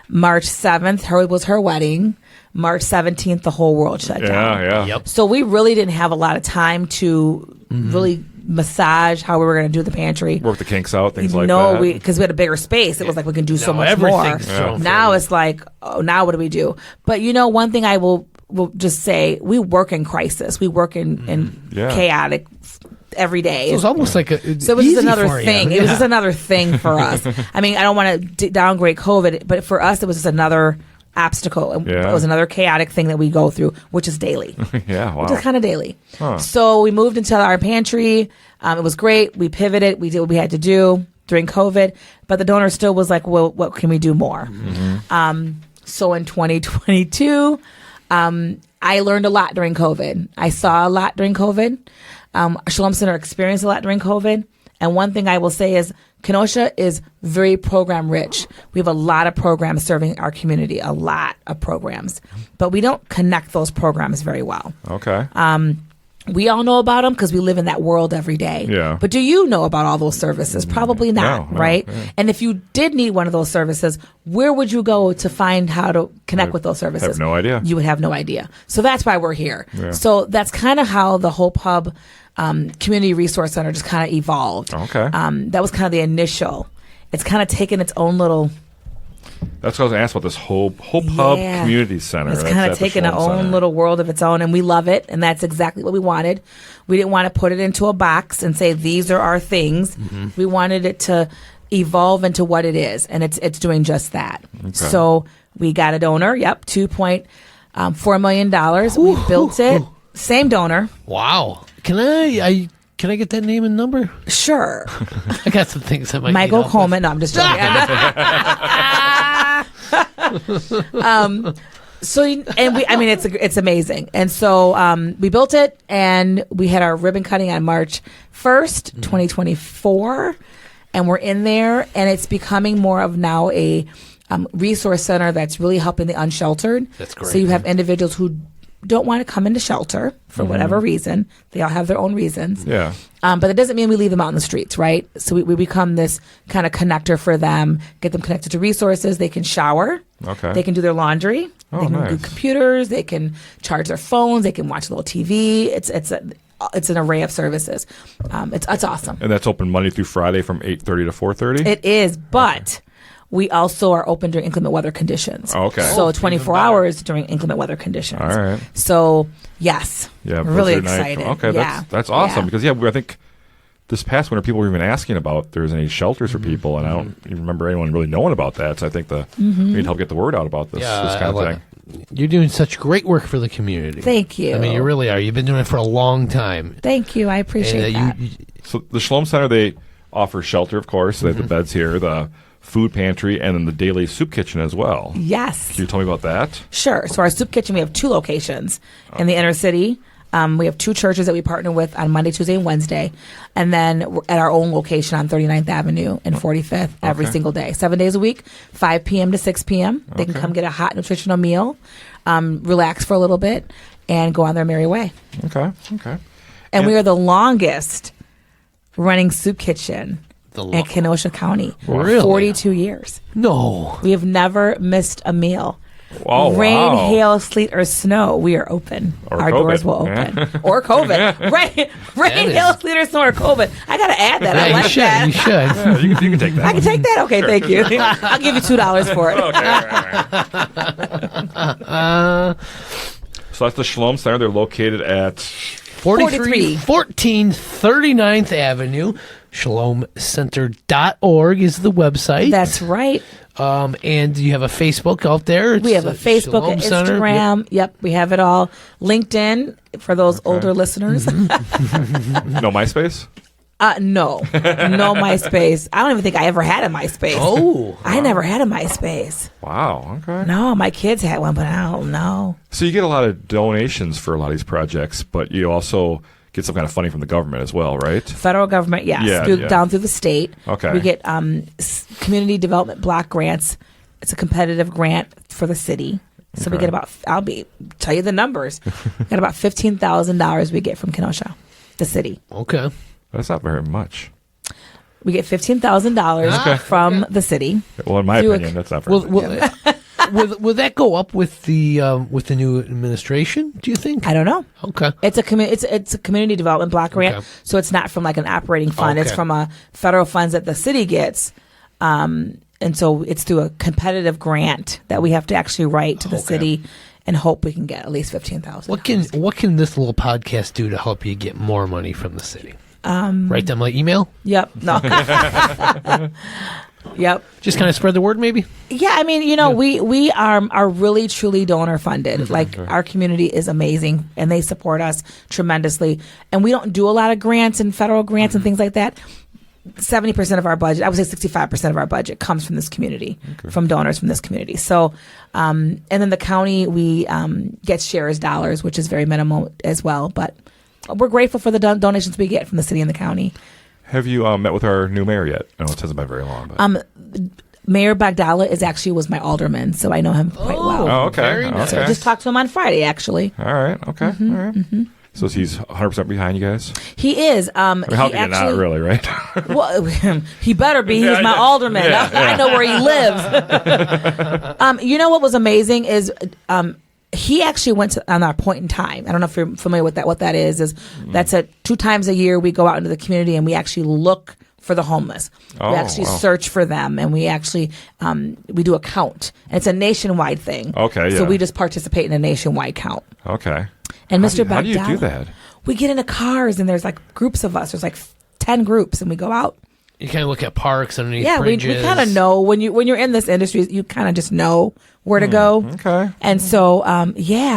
Speaker 3: March 7th, was her wedding. March 17th, the whole world shut down.
Speaker 2: Yeah.
Speaker 1: Yep.
Speaker 3: So we really didn't have a lot of time to really massage how we were going to do the pantry.
Speaker 2: Work the kinks out, things like that.
Speaker 3: No, because we had a bigger space. It was like we can do so much more. Now it's like, oh, now what do we do? But one thing I will just say, we work in crisis. We work in chaotic every day.
Speaker 1: So it's almost like
Speaker 3: so it was just another thing. It was just another thing for us. I mean, I don't want to downgrade COVID, but for us, it was just another obstacle. It was another chaotic thing that we go through, which is daily.
Speaker 2: Wow.
Speaker 3: Which is kind of daily. So we moved into our pantry. It was great. We pivoted. We did what we had to do during COVID, but the donor still was like, well, what can we do more? So in 2022, I learned a lot during COVID. I saw a lot during COVID. Shalom Center experienced a lot during COVID. And one thing I will say is Kenosha is very program rich. We have a lot of programs serving our community, a lot of programs, but we don't connect those programs very well.
Speaker 2: Okay.
Speaker 3: We all know about them because we live in that world every day.
Speaker 2: Yeah.
Speaker 3: But do you know about all those services? Probably not, right? Yeah. And if you did need one of those services, where would you go to find how to connect with those services?
Speaker 2: I have no idea.
Speaker 3: You would have no idea. So that's why we're here. Yeah. So that's kind of how the Hope Hub Community Resource Center just kind of evolved.
Speaker 2: Okay.
Speaker 3: That was kind of the initial. It's kind of taken its own little...
Speaker 2: That's what I was going to ask about this Hope Hub Community Center.
Speaker 3: It's kind of taken its own little world of its own, and we love it, and that's exactly what we wanted. We didn't want to put it into a box and say, these are our things. We wanted it to evolve into what it is, and it's doing just that. Okay. So we got a donor, $2.4 million. We built it. Same donor.
Speaker 1: Wow. Can I get that name and number?
Speaker 3: Sure.
Speaker 1: I got some things that might
Speaker 3: Michael Coleman. No, I'm just joking. It's amazing. And so we built it, and we had our ribbon cutting on March 1st, 2024, and we're in there, and it's becoming more of now a resource center that's really helping the unsheltered.
Speaker 1: That's great.
Speaker 3: So you have individuals who don't want to come into shelter for whatever reason. They all have their own reasons.
Speaker 2: Yeah.
Speaker 3: But it doesn't mean we leave them out in the streets, right? So we become this kind of connector for them, get them connected to resources. They can shower. Okay. They can do their laundry. They can do computers. They can charge their phones. They can watch a little TV. It's an array of services. It's awesome.
Speaker 2: And that's open Monday through Friday from 8:30 to 4:30?
Speaker 3: It is, but... We also are open during inclement weather conditions.
Speaker 2: Okay.
Speaker 3: So 24 hours during inclement weather conditions.
Speaker 2: All right.
Speaker 3: So, yes.
Speaker 2: Yeah.
Speaker 3: We're really excited.
Speaker 2: Okay. That's awesome because, I think this past winter, people were even asking about if there's any shelters for people, and I don't even remember anyone really knowing about that. So I think we need to help get the word out about this kind of thing.
Speaker 1: You're doing such great work for the community.
Speaker 3: Thank you.
Speaker 1: I mean, you really are. You've been doing it for a long time.
Speaker 3: Thank you. I appreciate that.
Speaker 2: So the Shalom Center, they offer shelter, of course. They have the beds here, the food pantry, and then the daily soup kitchen as well.
Speaker 3: Yes.
Speaker 2: Can you tell me about that?
Speaker 3: Sure. So our soup kitchen, we have 2 locations in the inner city. We have 2 churches that we partner with on Monday, Tuesday, and Wednesday. And then we're at our own location on 39th Avenue and 45th every single day. 7 days a week, 5 p.m. to 6 p.m. They can come get a hot nutritional meal, relax for a little bit, and go on their merry way.
Speaker 2: Okay.
Speaker 3: And we are the longest running soup kitchen in Kenosha County.
Speaker 1: Really?
Speaker 3: 42 years.
Speaker 1: No.
Speaker 3: We have never missed a meal.
Speaker 2: Oh,
Speaker 3: Rain,
Speaker 2: wow.
Speaker 3: hail, sleet, or snow, we are open.
Speaker 2: Or
Speaker 3: Our
Speaker 2: COVID.
Speaker 3: doors will open. Or COVID. Rain, hail, sleet, or snow, or COVID. I got to add that. I like that.
Speaker 1: You should.
Speaker 2: Yeah, you can take that.
Speaker 3: I can take that? Okay, thank you. I'll give you $2 for it.
Speaker 2: So that's the Shalom Center. They're located at
Speaker 1: 1439th Avenue. ShalomCenter.org is the website.
Speaker 3: That's right.
Speaker 1: And you have a Facebook out there.
Speaker 3: We have a Facebook,
Speaker 1: Shalom
Speaker 3: and
Speaker 1: Center.
Speaker 3: Instagram. Yep, we have it all. LinkedIn for those older listeners.
Speaker 2: no MySpace?
Speaker 3: No MySpace. I don't even think I ever had a MySpace.
Speaker 1: Oh.
Speaker 3: I never had a MySpace.
Speaker 2: Wow. Okay.
Speaker 3: No, my kids had one, but I don't know.
Speaker 2: So you get a lot of donations for a lot of these projects, but you also get some kind of funding from the government as well, right?
Speaker 3: Federal government, yes.
Speaker 2: Yeah.
Speaker 3: Down through the state.
Speaker 2: Okay.
Speaker 3: We get community development block grants. It's a competitive grant for the city. So we get tell you the numbers. We got about $15,000 we get from Kenosha, the city.
Speaker 1: Okay.
Speaker 2: That's not very much.
Speaker 3: We get $15,000 from the city.
Speaker 2: Well, in my opinion, that's not very much.
Speaker 1: Will that go up with the new administration? Do you think?
Speaker 3: I don't know.
Speaker 1: Okay.
Speaker 3: It's a community development block grant,
Speaker 1: Okay.
Speaker 3: so it's not from like an operating fund. It's
Speaker 1: Okay.
Speaker 3: from a federal funds that the city gets, and so it's through a competitive grant that we have to actually write to the city and hope we can get at least $15,000.
Speaker 1: What can this little podcast do to help you get more money from the city? Write them my email.
Speaker 3: Yep. No. Yep.
Speaker 1: Just kind of spread the word, maybe.
Speaker 3: Yeah, I mean, we are really truly donor funded. Like our community is amazing, and they support us tremendously. And we don't do a lot of grants and federal grants and things like that. 70% of our budget, I would say 65% of our budget, comes from this community, from donors from this community. So, and then the county, we get shares dollars, which is very minimal as well. But we're grateful for the donations we get from the city and the county.
Speaker 2: Have you met with our new mayor yet? I know it hasn't been very long. But.
Speaker 3: Mayor Bagdala was my alderman, so I know him quite well.
Speaker 2: Oh, okay.
Speaker 1: Very nice.
Speaker 3: So I just talked to him on Friday, actually.
Speaker 2: All right. Okay. All right. So he's 100% behind you guys?
Speaker 3: He is.
Speaker 2: I mean, how can you not, really, right?
Speaker 3: Well, he better be. He's my alderman. I know where he lives. You know what was amazing is he actually went on our point in time. I don't know if you're familiar with that. What that is that's 2 times a year we go out into the community and we actually look for the homeless. We actually search for them, and we actually we do a count. And it's a nationwide thing.
Speaker 2: Okay,
Speaker 3: So
Speaker 2: yeah.
Speaker 3: we just participate in a nationwide count.
Speaker 2: Okay.
Speaker 3: And Mr.
Speaker 2: How do you do
Speaker 3: Bagdala,
Speaker 2: that?
Speaker 3: we get into cars, and there's like groups of us. There's like 10 groups, and we go out.
Speaker 1: You kind of look at parks underneath
Speaker 3: Yeah, we
Speaker 1: bridges.
Speaker 3: kind of know when you're in this industry, you kind of just know where to go.
Speaker 2: Okay.
Speaker 3: And so,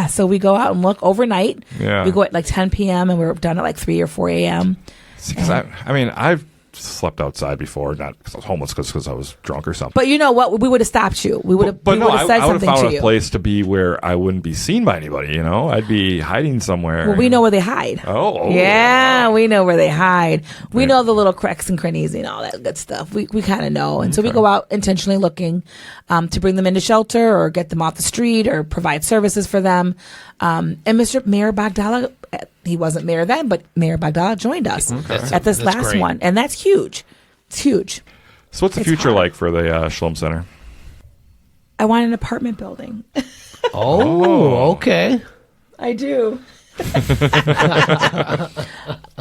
Speaker 3: so we go out and look overnight.
Speaker 2: Yeah.
Speaker 3: We go at like 10 p.m. and we're done at like 3 or 4 a.m.
Speaker 2: Because I've slept outside before, not because I was homeless, because I was drunk or something.
Speaker 3: But you know what? We would have stopped you. We would have
Speaker 2: But no, I
Speaker 3: said
Speaker 2: would have
Speaker 3: something
Speaker 2: found
Speaker 3: to
Speaker 2: a
Speaker 3: you.
Speaker 2: place to be where I wouldn't be seen by anybody, I'd be hiding somewhere.
Speaker 3: Well, we know where they hide.
Speaker 2: Oh.
Speaker 3: Yeah, we know where they hide. We know the little cracks and crannies and all that good stuff. We kind of know. And so we go out intentionally looking to bring them into shelter or get them off the street or provide services for them. And Mr. Mayor Bagdala, he wasn't mayor then, but Mayor Bagdala joined us at this
Speaker 1: That's
Speaker 3: last
Speaker 1: great.
Speaker 3: one. And that's huge. It's huge.
Speaker 2: So what's the
Speaker 3: It's
Speaker 2: future
Speaker 3: hard.
Speaker 2: like for the Shalom Center?
Speaker 3: I want an apartment building.
Speaker 1: Oh, okay.
Speaker 3: I do.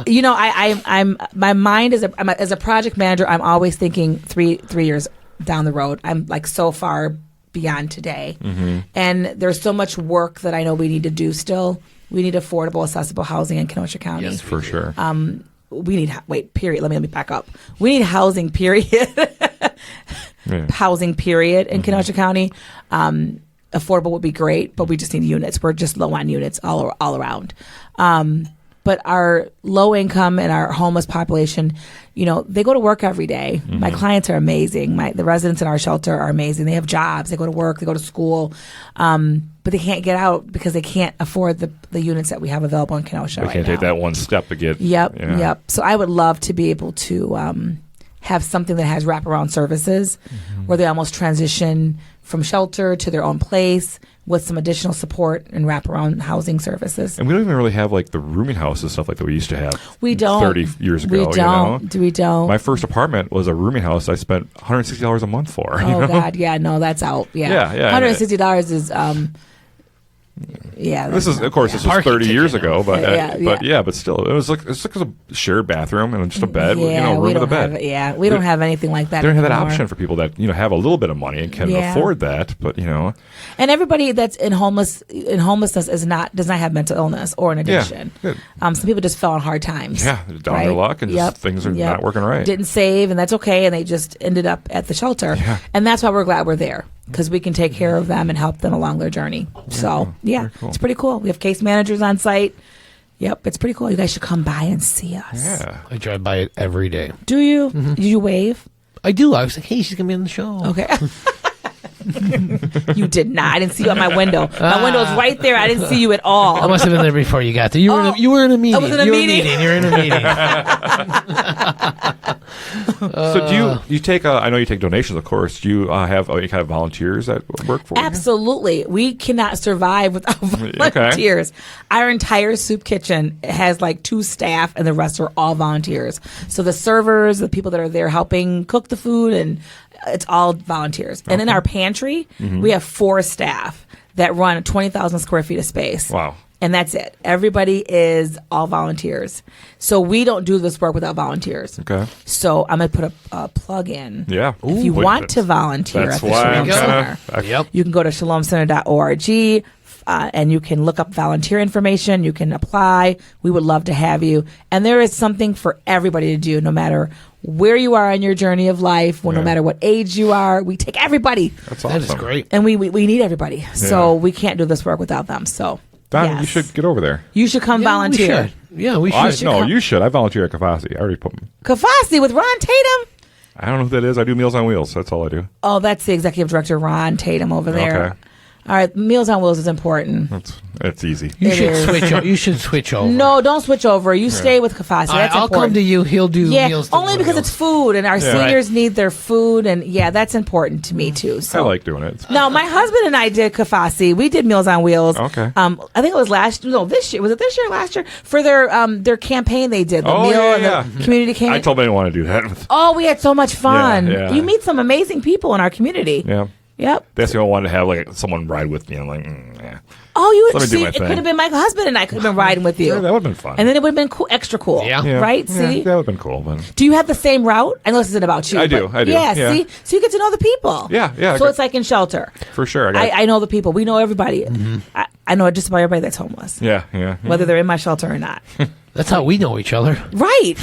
Speaker 3: I'm my mind as a project manager. I'm always thinking three years down the road. I'm like so far beyond today, and there's so much work that I know we need to do still. We need affordable, accessible housing in Kenosha County.
Speaker 1: Yes,
Speaker 2: For sure.
Speaker 3: we need period. Let me back up. We need housing, period. Housing, period, in Kenosha County. Affordable would be great, but we just need units. We're just low on units all around. But our low income and our homeless population, they go to work every day. Mm-hmm. My clients are amazing. The residents in our shelter are amazing. They have jobs. They go to work. They go to school. But they can't get out because they can't afford the units that we have available in Kenosha.
Speaker 2: They can't take that one step to get.
Speaker 3: Yep. So I would love to be able to have something that has wraparound services where they almost transition from shelter to their own place with some additional support and wraparound housing services.
Speaker 2: And we don't even really have like the rooming house and stuff like that we used to have.
Speaker 3: We don't.
Speaker 2: 30 years ago.
Speaker 3: We don't.
Speaker 2: My first apartment was a rooming house I spent $160 a month for.
Speaker 3: Oh, God. Yeah, no, that's out. Yeah. $160 is...
Speaker 2: This is 30 years ago, but but still, it was like a shared bathroom and just a bed, room with a bed.
Speaker 3: We don't have anything like that.
Speaker 2: They don't have that option for people that have a little bit of money and can afford that, but
Speaker 3: And everybody that's in homelessness does not have mental illness or an addiction. Some people just fell on hard times.
Speaker 2: Yeah, down their luck and just things are not working right.
Speaker 3: Didn't save, and that's okay, and they just ended up at the shelter, and that's why we're glad we're there. Because we can take care of them and help them along their journey. So, cool. It's pretty cool. We have case managers on site. Yep, it's pretty cool. You guys should come by and see us.
Speaker 2: Yeah.
Speaker 1: I drive by it every day.
Speaker 3: Do you? Mm-hmm. Did you wave?
Speaker 1: I do. I was like, hey, she's going to be on the show.
Speaker 3: Okay. You did not. I didn't see you at my window. My window's right there. I didn't see you at all.
Speaker 1: I must have been there before you got there. You were in a meeting.
Speaker 3: I was in a meeting.
Speaker 1: You're in a meeting.
Speaker 2: So do you take? I know you take donations, of course. Do you have any kind of volunteers that work for you?
Speaker 3: Absolutely. We cannot survive without volunteers. Our entire soup kitchen has like 2 staff, and the rest are all volunteers. So the servers, the people that are there helping cook the food, and it's all volunteers. And in our pantry, we have 4 staff that run 20,000 square feet of space.
Speaker 2: Wow.
Speaker 3: And that's it. Everybody is all volunteers. So we don't do this work without volunteers.
Speaker 2: Okay.
Speaker 3: So I'm going to put a plug in.
Speaker 2: Yeah.
Speaker 3: If you want to volunteer at the Shalom Center, you can go to shalomcenter.org. And you can look up volunteer information. You can apply. We would love to have you. And there is something for everybody to do, no matter where you are on your journey of life, no matter what age you are. We take everybody.
Speaker 2: That's awesome.
Speaker 1: That is great.
Speaker 3: And we need everybody. So we can't do this work without them. So,
Speaker 2: Don, you should get over there.
Speaker 3: You should come volunteer.
Speaker 1: We should.
Speaker 2: You should. I volunteer at Kafasi. I already put them.
Speaker 3: Kafasi with Ron Tatum?
Speaker 2: I don't know who that is. I do Meals on Wheels. That's all I do.
Speaker 3: Oh, that's the executive director, Ron Tatum, over there.
Speaker 2: Okay.
Speaker 3: All right, Meals on Wheels is important.
Speaker 2: It's easy.
Speaker 1: You should switch over.
Speaker 3: No, don't switch over. You stay with Kafasi. That's
Speaker 1: I'll
Speaker 3: important.
Speaker 1: come to you. He'll do Meals.
Speaker 3: Only because it's food, and our seniors need their food, and that's important to me too. So
Speaker 2: I like doing it.
Speaker 3: No, my husband and I did Kafasi. We did Meals on Wheels.
Speaker 2: Okay.
Speaker 3: I think it was this year. Was it this year or last year? For their campaign they did. The the community campaign.
Speaker 2: I told them I didn't want to do that.
Speaker 3: Oh, we had so much fun.
Speaker 2: Yeah.
Speaker 3: You meet some amazing people in our community.
Speaker 2: Yeah.
Speaker 3: Yep.
Speaker 2: That's the only one to have like someone ride with me. I'm like,
Speaker 3: Oh, you would
Speaker 2: Let me do
Speaker 3: see.
Speaker 2: my
Speaker 3: It
Speaker 2: thing.
Speaker 3: could have been my husband and I could have been riding with you.
Speaker 2: Yeah, that would have been fun.
Speaker 3: And then it would have been cool, extra cool.
Speaker 1: Yeah.
Speaker 3: Right?
Speaker 2: Yeah,
Speaker 3: See?
Speaker 2: that would have been cool. But
Speaker 3: Do you have the same route? I know this isn't about you.
Speaker 2: I do.
Speaker 3: Yeah,
Speaker 2: Yeah.
Speaker 3: see? So you get to know the people.
Speaker 2: Yeah.
Speaker 3: So it's like in shelter.
Speaker 2: For sure.
Speaker 3: I know the people. We know everybody. I know just about everybody that's homeless.
Speaker 2: Yeah.
Speaker 3: Whether they're in my shelter or not.
Speaker 1: That's how we know each other.
Speaker 3: Right.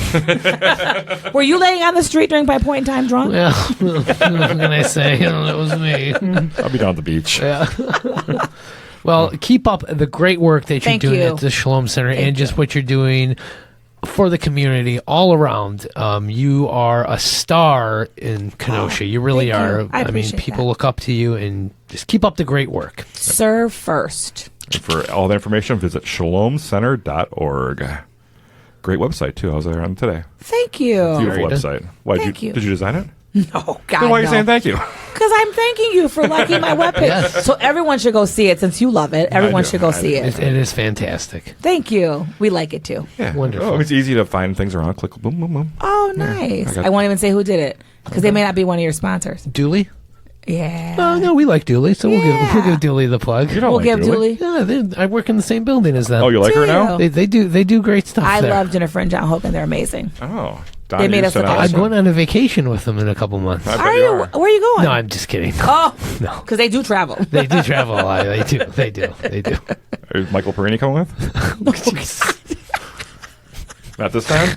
Speaker 3: Were you laying on the street during my point in time drunk?
Speaker 1: Yeah. What can I say? That was me.
Speaker 2: I'll be down at the beach.
Speaker 1: Yeah. Well, keep up the great work that you're
Speaker 3: Thank
Speaker 1: doing
Speaker 3: you.
Speaker 1: at the Shalom Center and just what you're doing for the community all around. You are a star in Kenosha. You really
Speaker 3: thank
Speaker 1: are.
Speaker 3: you. I appreciate
Speaker 1: people
Speaker 3: that.
Speaker 1: look up to you, and just keep up the great work.
Speaker 3: Serve first.
Speaker 2: And for all the information, visit shalomcenter.org. Great website, too. I was there on today.
Speaker 3: Thank you.
Speaker 2: Beautiful
Speaker 1: Very good.
Speaker 2: website. Why,
Speaker 3: Thank you.
Speaker 2: Did you design it?
Speaker 3: Oh, God,
Speaker 2: Then why are you
Speaker 3: no.
Speaker 2: saying thank you?
Speaker 3: Because I'm thanking you for liking my webpage.
Speaker 1: Yes.
Speaker 3: So everyone should go see it since you love it. Everyone
Speaker 2: do.
Speaker 3: should go
Speaker 2: I
Speaker 3: see
Speaker 2: do.
Speaker 3: it.
Speaker 1: It is fantastic.
Speaker 3: Thank you. We like it too.
Speaker 2: Yeah.
Speaker 1: Wonderful.
Speaker 2: Oh, it's easy to find things around. Click, boom, boom, boom.
Speaker 3: Oh, nice.
Speaker 2: I got
Speaker 3: I won't even say who did it because they may not be one of your sponsors.
Speaker 1: Dooley?
Speaker 3: Yeah.
Speaker 1: No, we like Dooley, so we'll
Speaker 3: Yeah.
Speaker 1: give Dooley the plug.
Speaker 2: You don't
Speaker 3: We'll
Speaker 2: like
Speaker 3: give
Speaker 2: Dooley.
Speaker 3: Dooley.
Speaker 1: Yeah, I work in the same building as them.
Speaker 2: Oh, you like
Speaker 3: Do
Speaker 2: her now?
Speaker 3: you?
Speaker 1: They do great stuff
Speaker 3: I
Speaker 1: there.
Speaker 3: love Jennifer and John Hogan. They're amazing.
Speaker 2: Oh.
Speaker 3: They made us look
Speaker 1: I'm
Speaker 3: awesome.
Speaker 1: going on a vacation with them in a couple months.
Speaker 2: I bet
Speaker 3: Are
Speaker 2: you
Speaker 3: you?
Speaker 2: are.
Speaker 3: Where are you going?
Speaker 1: No, I'm just kidding.
Speaker 3: Oh,
Speaker 1: No.
Speaker 3: because they do travel.
Speaker 1: They do travel a lot. They do.
Speaker 2: Is Michael Perini coming with? Not this time?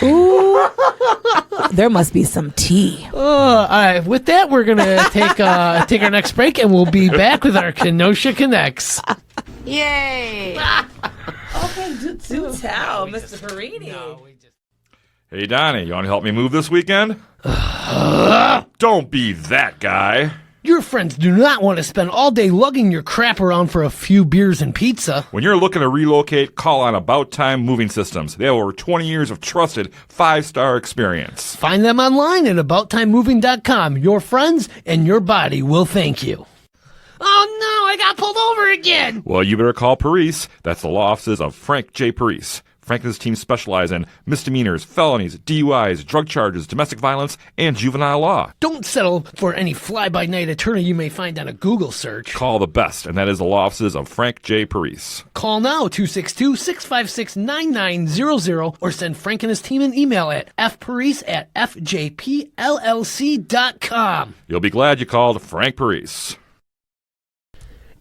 Speaker 3: Ooh. There must be some tea.
Speaker 1: All right. With that, we're gonna take our next break, and we'll be back with our Kenosha Connects.
Speaker 4: Yay!
Speaker 3: Okay, do tell, Mr. Perini.
Speaker 2: Hey, Donnie, you want to help me move this weekend? Don't be that guy.
Speaker 1: Your friends do not want to spend all day lugging your crap around for a few beers and pizza.
Speaker 2: When you're looking to relocate, call on About Time Moving Systems. They have over 20 years of trusted 5-star experience.
Speaker 1: Find them online at abouttimemoving.com. Your friends and your body will thank you. Oh no, I got pulled over again.
Speaker 2: Well, you better call Parise. That's the law offices of Frank J. Parise. Frank and his team specialize in misdemeanors, felonies, DUIs, drug charges, domestic violence, and juvenile law.
Speaker 1: Don't settle for any fly-by-night attorney you may find on a Google search.
Speaker 2: Call the best, and that is the law offices of Frank J. Parise.
Speaker 1: Call now, 262-656-9900, or send Frank and his team an email at fparise@fjpllc.com.
Speaker 2: You'll be glad you called Frank Parise.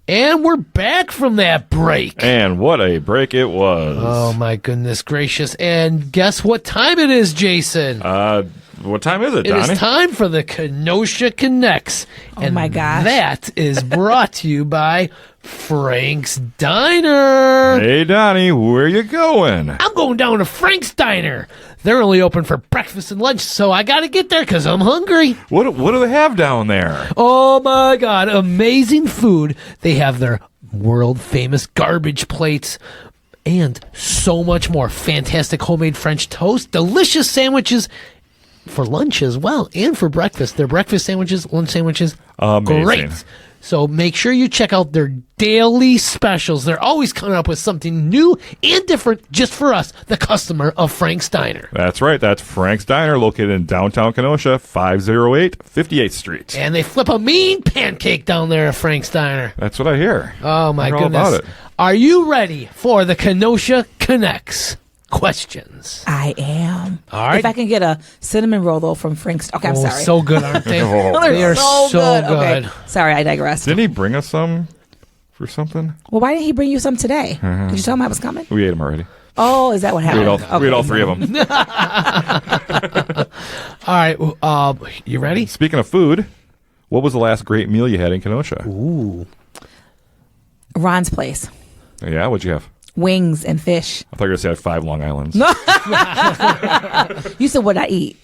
Speaker 1: And we're back from that break.
Speaker 2: And what a break it was.
Speaker 1: Oh, my goodness gracious. And guess what time it is, Jason?
Speaker 2: What time is it,
Speaker 1: It
Speaker 2: Donnie?
Speaker 1: is time for the Kenosha Connects.
Speaker 3: Oh, my gosh.
Speaker 1: That is brought to you by Frank's Diner.
Speaker 2: Hey, Donnie, where you going?
Speaker 1: I'm going down to Frank's Diner. They're only open for breakfast and lunch, so I got to get there because I'm hungry.
Speaker 2: What do they have down there?
Speaker 1: Oh, my God. Amazing food. They have their world-famous garbage plates and so much more. Fantastic homemade French toast, delicious sandwiches for lunch as well, and for breakfast. Their breakfast sandwiches, lunch sandwiches,
Speaker 2: Amazing.
Speaker 1: great. So make sure you check out their daily specials. They're always coming up with something new and different just for us, the customer of Frank's Diner.
Speaker 2: That's right. That's Frank's Diner, located in downtown Kenosha, 508 58th Street.
Speaker 1: And they flip a mean pancake down there at Frank's Diner.
Speaker 2: That's what I hear.
Speaker 1: Oh, my
Speaker 2: I hear all
Speaker 1: goodness.
Speaker 2: about it.
Speaker 1: Are you ready for the Kenosha Connects questions?
Speaker 3: I am.
Speaker 1: All right.
Speaker 3: If I can get a cinnamon roll, though, from Frank's. Okay, I'm
Speaker 1: Oh,
Speaker 3: sorry.
Speaker 1: so good, aren't they?
Speaker 2: Oh,
Speaker 1: They are so good.
Speaker 3: Okay. Sorry, I digress.
Speaker 2: Didn't he bring us some for something?
Speaker 3: Well, why didn't he bring you some today? Did you tell him I was coming?
Speaker 2: We ate them already.
Speaker 3: Oh, is that what
Speaker 2: We
Speaker 3: happened?
Speaker 2: ate all three of them.
Speaker 1: All right. You ready?
Speaker 2: Speaking of food, what was the last great meal you had in Kenosha?
Speaker 1: Ooh.
Speaker 3: Ron's place.
Speaker 2: Yeah, what'd you have?
Speaker 3: Wings and fish.
Speaker 2: I thought you were going to say I had 5 Long Islands.
Speaker 3: No. You said what I eat.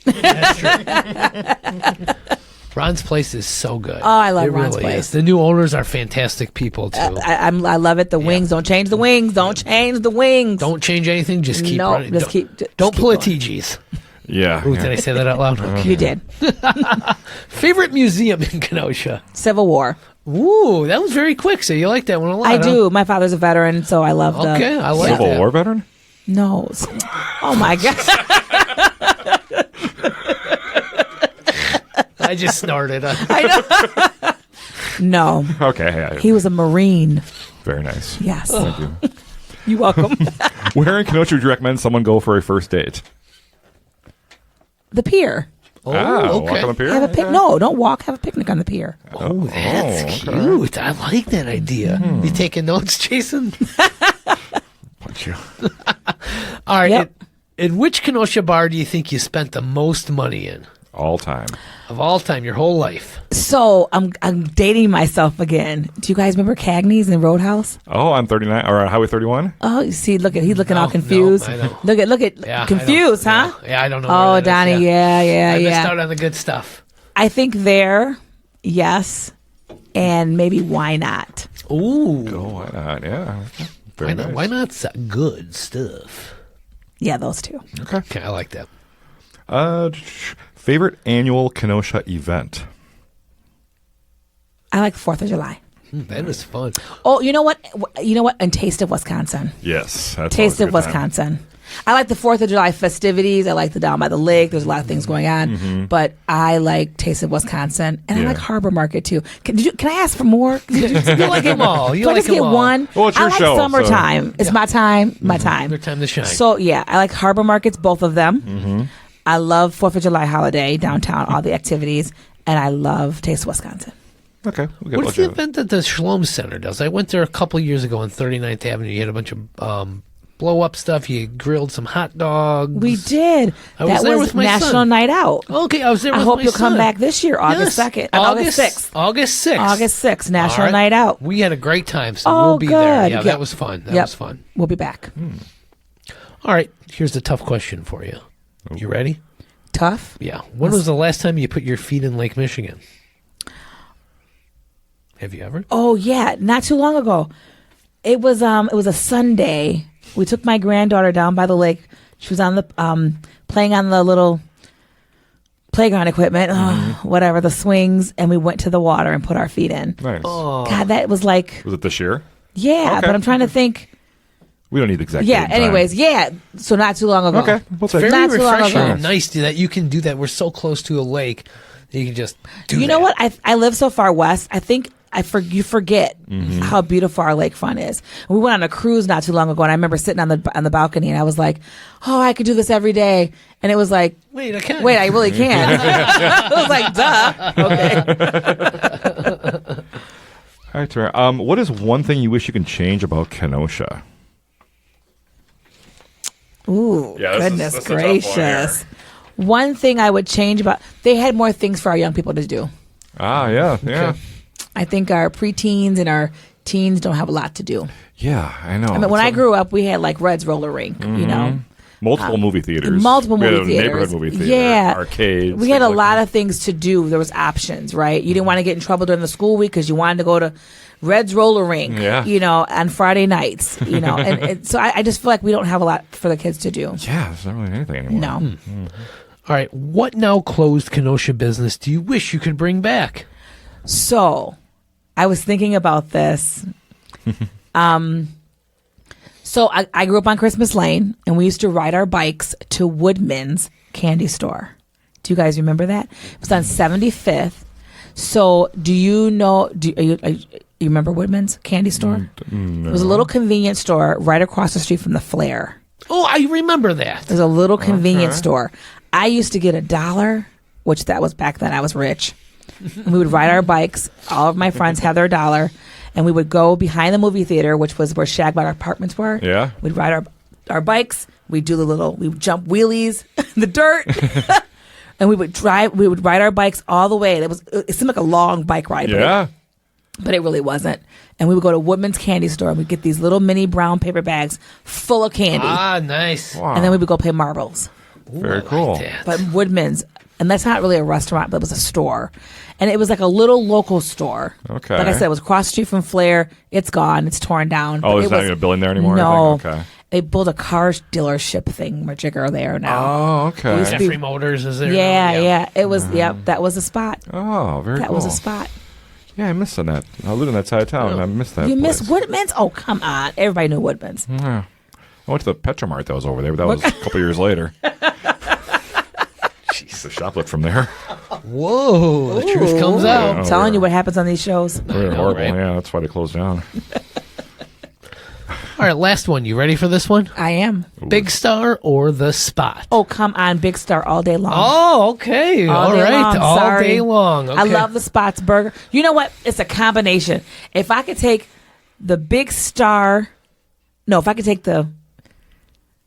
Speaker 1: Ron's Place is so good.
Speaker 3: Oh, I love
Speaker 1: it
Speaker 3: Ron's
Speaker 1: really
Speaker 3: Place.
Speaker 1: Is. The new owners are fantastic people, too.
Speaker 3: I love it. The wings. Don't change the wings. Don't change the wings.
Speaker 1: Don't change anything. Just keep
Speaker 3: No,
Speaker 1: running.
Speaker 3: just keep- just
Speaker 1: don't
Speaker 3: keep
Speaker 1: pull a
Speaker 3: going.
Speaker 1: TG's.
Speaker 2: Yeah.
Speaker 1: Ooh,
Speaker 2: yeah.
Speaker 1: did I say that out loud? Okay.
Speaker 3: You did.
Speaker 1: Favorite museum in Kenosha?
Speaker 3: Civil War.
Speaker 1: Ooh, that was very quick. So you like that one a lot?
Speaker 3: I
Speaker 1: huh?
Speaker 3: do. My father's a veteran, so I love the.
Speaker 1: Okay, I like
Speaker 2: Civil
Speaker 1: that.
Speaker 2: War veteran?
Speaker 3: No. Oh my God.
Speaker 1: I just snorted.
Speaker 3: No.
Speaker 2: Okay. Yeah,
Speaker 3: He was a Marine.
Speaker 2: very nice.
Speaker 3: Yes.
Speaker 2: Thank you.
Speaker 3: You're welcome.
Speaker 2: Where in Kenosha would you recommend someone go for a first date?
Speaker 3: The pier.
Speaker 1: Oh,
Speaker 2: Walk
Speaker 1: okay.
Speaker 2: on the pier?
Speaker 3: Have a pic. No, don't walk. Have a picnic on the pier.
Speaker 1: Oh, that's
Speaker 2: okay.
Speaker 1: cute. I like that idea. You taking notes, Jason?
Speaker 2: Punch you.
Speaker 1: All right.
Speaker 3: Yep.
Speaker 1: In which Kenosha bar do you think you spent the most money in
Speaker 2: All time.
Speaker 1: of all time, your whole life?
Speaker 3: So I'm dating myself again. Do you guys remember Cagney's and Roadhouse?
Speaker 2: Oh, on 39 or on Highway 31?
Speaker 3: Oh, you see, he's looking all
Speaker 1: No,
Speaker 3: confused.
Speaker 1: I know.
Speaker 3: Look at
Speaker 1: Yeah, I
Speaker 3: confused,
Speaker 1: don't-
Speaker 3: huh?
Speaker 1: Yeah, I don't know.
Speaker 3: Oh,
Speaker 1: where that is,
Speaker 3: Donnie, yeah.
Speaker 1: I missed out on the good stuff.
Speaker 3: I think there, yes, and maybe why not?
Speaker 1: Ooh.
Speaker 2: Oh, why not? Yeah. Very
Speaker 1: Why not?
Speaker 2: nice.
Speaker 1: Why not good stuff?
Speaker 3: Yeah, those two.
Speaker 2: Okay.
Speaker 1: Okay, I like that.
Speaker 2: Favorite annual Kenosha event?
Speaker 3: I like 4th of July.
Speaker 1: That is fun.
Speaker 3: Oh, you know what? And Taste of Wisconsin.
Speaker 2: Yes. That's
Speaker 3: Taste
Speaker 2: always
Speaker 3: of
Speaker 2: a good time.
Speaker 3: Wisconsin. I like the 4th of July festivities. I like the Down by the Lake. There's a lot of things going on. But I like Taste of Wisconsin. And I
Speaker 2: Yeah.
Speaker 3: like Harbor Market, too. Can I ask for more?
Speaker 1: You like them all. You
Speaker 3: Do I
Speaker 1: like
Speaker 3: just get
Speaker 1: them all.
Speaker 3: one?
Speaker 2: Well, it's
Speaker 3: I
Speaker 2: your
Speaker 3: like
Speaker 2: show, so-
Speaker 3: summertime. It's my time. My time.
Speaker 1: Your time to shine.
Speaker 3: So, yeah, I like Harbor Markets, both of them. I love 4th of July holiday, downtown, all the activities. And I love Taste of Wisconsin.
Speaker 2: Okay. We'll get
Speaker 1: What's
Speaker 2: look
Speaker 1: the
Speaker 2: at it.
Speaker 1: event that the Shalom Center does? I went there a couple years ago on 39th Avenue. You had a bunch of blow up stuff. You grilled some hot dogs.
Speaker 3: We did.
Speaker 1: I was
Speaker 3: That
Speaker 1: there
Speaker 3: was
Speaker 1: with my
Speaker 3: National
Speaker 1: son.
Speaker 3: Night Out.
Speaker 1: Okay, I was there
Speaker 3: I
Speaker 1: with
Speaker 3: hope
Speaker 1: my
Speaker 3: you'll
Speaker 1: son.
Speaker 3: come back this year, August
Speaker 1: Yes.
Speaker 3: 2nd. August 6th.
Speaker 1: August 6th.
Speaker 3: August 6th, National
Speaker 1: All right.
Speaker 3: Night Out.
Speaker 1: We had a great time, so
Speaker 3: Oh,
Speaker 1: we'll be there.
Speaker 3: good.
Speaker 1: Yeah,
Speaker 3: Yep.
Speaker 1: that was fun. That was fun.
Speaker 3: We'll be back.
Speaker 1: All right, here's a tough question for you. You ready?
Speaker 3: Tough?
Speaker 1: Yeah. When was the last time you put your feet in Lake Michigan? Have you ever?
Speaker 3: Oh, yeah. Not too long ago. It was a Sunday. We took my granddaughter down by the lake. She was on the playing on the little playground equipment, whatever, the swings, and we went to the water and put our feet in.
Speaker 2: Nice.
Speaker 3: God, that was like,
Speaker 2: Was it this year?
Speaker 3: yeah,
Speaker 2: Okay.
Speaker 3: but I'm trying to think.
Speaker 2: We don't need the exact
Speaker 3: Yeah,
Speaker 2: date and
Speaker 3: anyways,
Speaker 2: time.
Speaker 3: yeah. So not too long ago.
Speaker 2: Okay. We'll take
Speaker 1: Very
Speaker 3: Not too long
Speaker 1: refreshing
Speaker 3: ago.
Speaker 1: and nice that you can do that. We're so close to a lake that you can just do
Speaker 3: You know what? I live so far west. I think you forget how beautiful our lakefront is. We went on a cruise not too long ago, and I remember sitting on the balcony, and I was like, "Oh, I could do this every day." And it was like,
Speaker 1: Wait, I can't.
Speaker 3: "Wait, I really can." I was like, "Duh." Okay.
Speaker 2: All right, Tamarra. What is one thing you wish you can change about Kenosha?
Speaker 3: Ooh,
Speaker 2: Yeah,
Speaker 3: goodness
Speaker 2: this is a tough one
Speaker 3: gracious.
Speaker 2: here.
Speaker 3: One thing I would change about they had more things for our young people to do.
Speaker 2: Ah, yeah.
Speaker 3: I think our preteens and our teens don't have a lot to do.
Speaker 2: Yeah, I know.
Speaker 3: I mean, when I grew up, we had like Red's roller rink, you know.
Speaker 2: Multiple movie theaters.
Speaker 3: Multiple
Speaker 2: We had
Speaker 3: movie
Speaker 2: a
Speaker 3: theaters.
Speaker 2: neighborhood movie theater.
Speaker 3: Yeah.
Speaker 2: Arcades.
Speaker 3: We had a
Speaker 2: things like
Speaker 3: lot
Speaker 2: that.
Speaker 3: of things to do. There was options, right? You didn't want to get in trouble during the school week because you wanted to go to Red's roller rink,
Speaker 2: Yeah.
Speaker 3: you know, on Friday nights, you know. and so I just feel like we don't have a lot for the kids to do.
Speaker 2: Yeah, there's not really anything anymore.
Speaker 3: No.
Speaker 1: All right, what now closed Kenosha business do you wish you could bring back?
Speaker 3: So I was thinking about this. So I grew up on Christmas Lane, and we used to ride our bikes to Woodman's Candy Store. Do you guys remember that? It was on 75th. So do you know, you remember Woodman's Candy Store?
Speaker 2: No.
Speaker 3: It was a little convenience store right across the street from the Flair.
Speaker 1: Oh, I remember that.
Speaker 3: There's a little convenience store. I used to get $1, which that was back then. I was rich. And we would ride our bikes. All of my friends had their $1. And we would go behind the movie theater, which was where Shagbar apartments were.
Speaker 2: Yeah.
Speaker 3: We'd ride our bikes. We'd do we would jump wheelies in the dirt. And we would ride our bikes all the way. It seemed like a long bike ride.
Speaker 2: Yeah.
Speaker 3: But it really wasn't. And we would go to Woodman's Candy Store and we'd get these little mini brown paper bags full of candy.
Speaker 1: Ah, nice.
Speaker 2: Wow.
Speaker 3: And then we would go play marbles.
Speaker 2: Very
Speaker 1: I like
Speaker 2: cool.
Speaker 1: that.
Speaker 3: But Woodman's, and that's not really a restaurant, but it was a store. And it was like a little local store.
Speaker 2: Okay.
Speaker 3: Like I said, it was across the street from Flair. It's gone. It's torn down.
Speaker 2: Oh,
Speaker 3: But
Speaker 2: there's
Speaker 3: it
Speaker 2: not
Speaker 3: was-
Speaker 2: even a building there anymore? or
Speaker 3: No.
Speaker 2: anything? Okay.
Speaker 3: They built a car dealership thing majigger there now.
Speaker 2: Oh,
Speaker 3: It used
Speaker 2: okay.
Speaker 3: to
Speaker 1: Jeffrey Motors is there.
Speaker 3: Yeah,
Speaker 1: now?
Speaker 3: yeah. It was, that was a spot.
Speaker 2: Oh, very
Speaker 3: That
Speaker 2: cool.
Speaker 3: was a spot.
Speaker 2: Yeah, I missed on that. I lived in that side of town, and I missed that
Speaker 3: You
Speaker 2: place.
Speaker 3: miss Woodman's? Oh, come on. Everybody knew Woodman's.
Speaker 2: Yeah. I went to the Petromart that was over there, but that was a couple years later. Jeez, the shoplift from there.
Speaker 1: Whoa, the truth comes
Speaker 3: Ooh.
Speaker 1: out.
Speaker 3: I'm telling you what happens on these shows.
Speaker 2: Very
Speaker 1: know,
Speaker 2: horrible.
Speaker 1: right?
Speaker 2: Yeah, that's why they closed down.
Speaker 1: All right, last one. You ready for this one?
Speaker 3: I am.
Speaker 1: Big Star or The Spot?
Speaker 3: Oh, come on. Big Star all day long.
Speaker 1: Oh, okay.
Speaker 3: All
Speaker 1: All
Speaker 3: day
Speaker 1: right.
Speaker 3: long,
Speaker 1: All
Speaker 3: sorry.
Speaker 1: day long. Okay.
Speaker 3: I love the Spots burger. You know what? It's a combination. If I could take the Big Star, if I could take the,